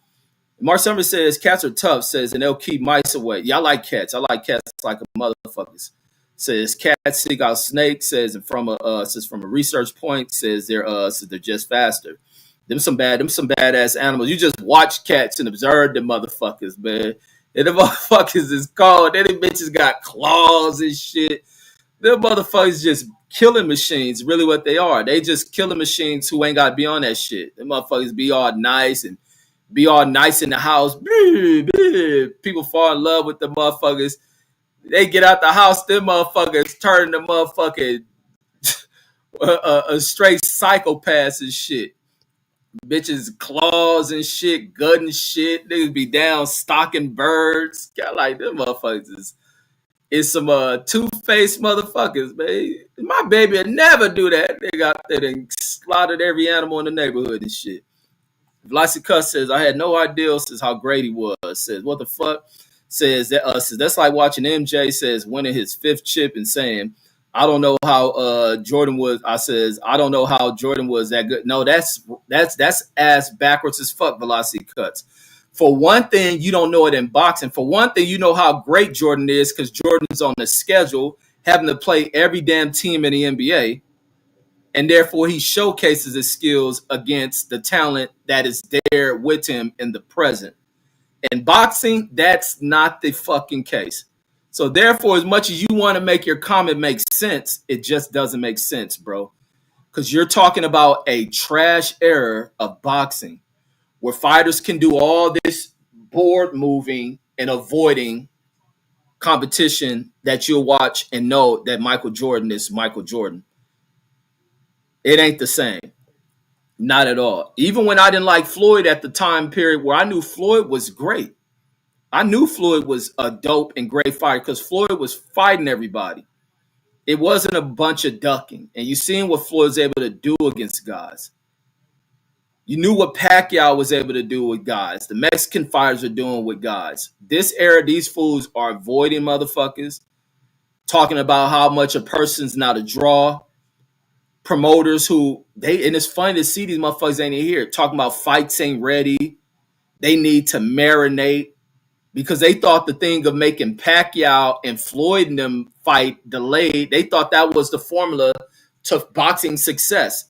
Mark Summers says cats are tough, says, and they'll keep mice away. Yeah, I like cats. I like cats like a motherfuckers. Says cats seek out snakes, says, and from a research point, says they're just faster. Them some badass animals. You just watch cats and observe the motherfuckers, man. And the motherfuckers is called. Them bitches got claws and shit. Them motherfuckers just killing machines. Really, what they are. They just killing machines who ain't got to be on that shit. Them motherfuckers be all nice and be all nice in the house. People fall in love with the motherfuckers. They get out the house. Them motherfuckers turn the motherfucking a straight psychopaths and shit. Bitches claws and shit, gut and shit. Niggas be down stalking birds. Got like them motherfuckers is some two-faced motherfuckers, man. My baby would never do that. They got there and slaughtered every animal in the neighborhood and shit. Velocity Cuss says, I had no idea says how great he was. Says, what the fuck? Says that's like watching MJ says winning his 5th chip and saying, I don't know how Jordan was. I don't know how Jordan was that good. No, that's ass backwards as fuck. Velocity Cuts. For one thing, you don't know it in boxing. For one thing, you know how great Jordan is because Jordan's on the schedule, having to play every damn team in the NBA, and therefore he showcases his skills against the talent that is there with him in the present. In boxing, that's not the fucking case. So therefore, as much as you want to make your comment make sense, it just doesn't make sense, bro. Because you're talking about a trash era of boxing where fighters can do all this board moving and avoiding competition that you'll watch and know that Michael Jordan is Michael Jordan. It ain't the same. Not at all. Even when I didn't like Floyd at the time period where I knew Floyd was great. I knew Floyd was a dope and great fighter because Floyd was fighting everybody. It wasn't a bunch of ducking. And you seen what Floyd was able to do against guys. You knew what Pacquiao was able to do with guys. The Mexican fighters are doing with guys. This era, these fools are avoiding motherfuckers, talking about how much a person's not a draw. Promoters who and it's funny to see these motherfuckers ain't here talking about fights ain't ready. They need to marinate because they thought the thing of making Pacquiao and Floyd and them fight delayed. They thought that was the formula to boxing success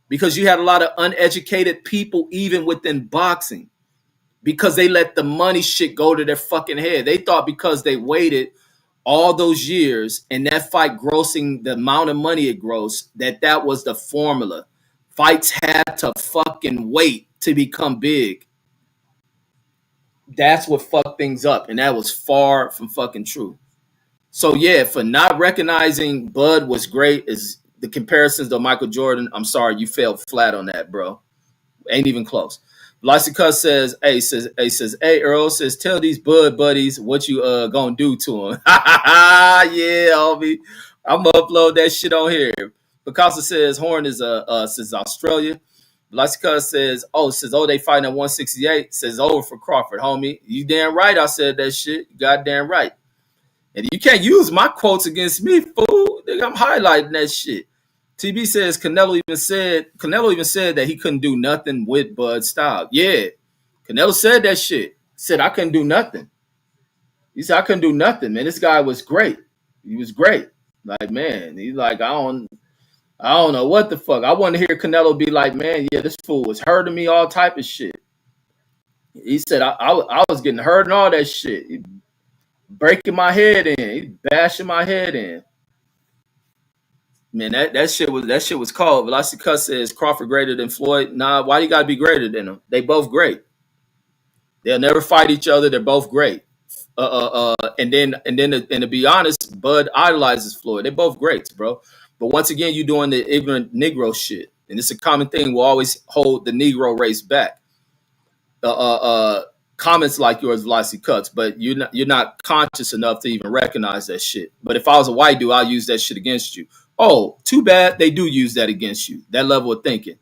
because you had a lot of uneducated people even within boxing because they let the money shit go to their fucking head. They thought because they waited all those years and that fight grossing the amount of money it grossed, that was the formula. Fights had to fucking wait to become big. That's what fucked things up, and that was far from fucking true. So yeah, for not recognizing Bud was great is the comparisons to Michael Jordan. I'm sorry, you failed flat on that, bro. Ain't even close. Lysica says, hey, Earl says, tell these Bud buddies what you gonna do to them. Yeah, homie. I'm gonna upload that shit on here. Picasso says Horn is says Australia. Lysica says, they fighting at 168. Says over for Crawford, homie. You damn right I said that shit. You goddamn right. And you can't use my quotes against me, fool. Nigga, I'm highlighting that shit. TB says Canelo even said that he couldn't do nothing with Bud's style. Yeah. Canelo said that shit. Said I couldn't do nothing. He said I couldn't do nothing, man. This guy was great. He was great. Like, man, he's like, I don't know what the fuck. I want to hear Canelo be like, man, yeah, this fool was hurting me, all type of shit. He said I was getting hurt and all that shit. He breaking my head in. He bashing my head in. Man, that shit was cold. Velocity Cuss says Crawford greater than Floyd. Nah, why you gotta be greater than them? They both great. They'll never fight each other. They're both great. And to be honest, Bud idolizes Floyd. They're both greats, bro. But once again, you're doing the ignorant Negro shit, and it's a common thing. We'll always hold the Negro race back. Comments like yours, Velocity Cuts, but you're not conscious enough to even recognize that shit. But if I was a white dude, I'll use that shit against you. Oh, too bad they do use that against you. That level of thinking.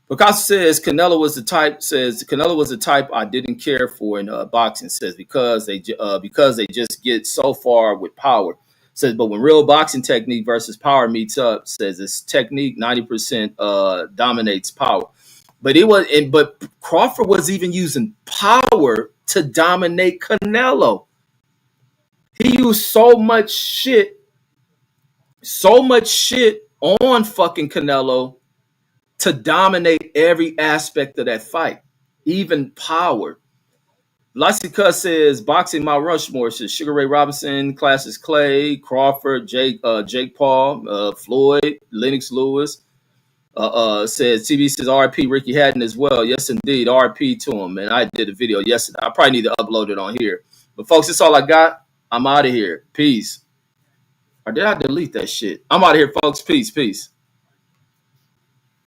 Picasso says Canelo was the type I didn't care for in boxing. Says because they just get so far with power. Says but when real boxing technique versus power meets up, says this technique 90% dominates power. But Crawford was even using power to dominate Canelo. He used so much shit on fucking Canelo to dominate every aspect of that fight, even power. Lysica says boxing Mount Rushmore says Sugar Ray Robinson, Cassius Clay, Crawford, Jake Paul, Floyd, Lennox Lewis. Says TV says RP Ricky Hatton as well. Yes, indeed, RP to him. And I did a video yesterday. I probably need to upload it on here. But folks, that's all I got. I'm out of here. Peace. Or did I delete that shit? I'm out of here, folks. Peace.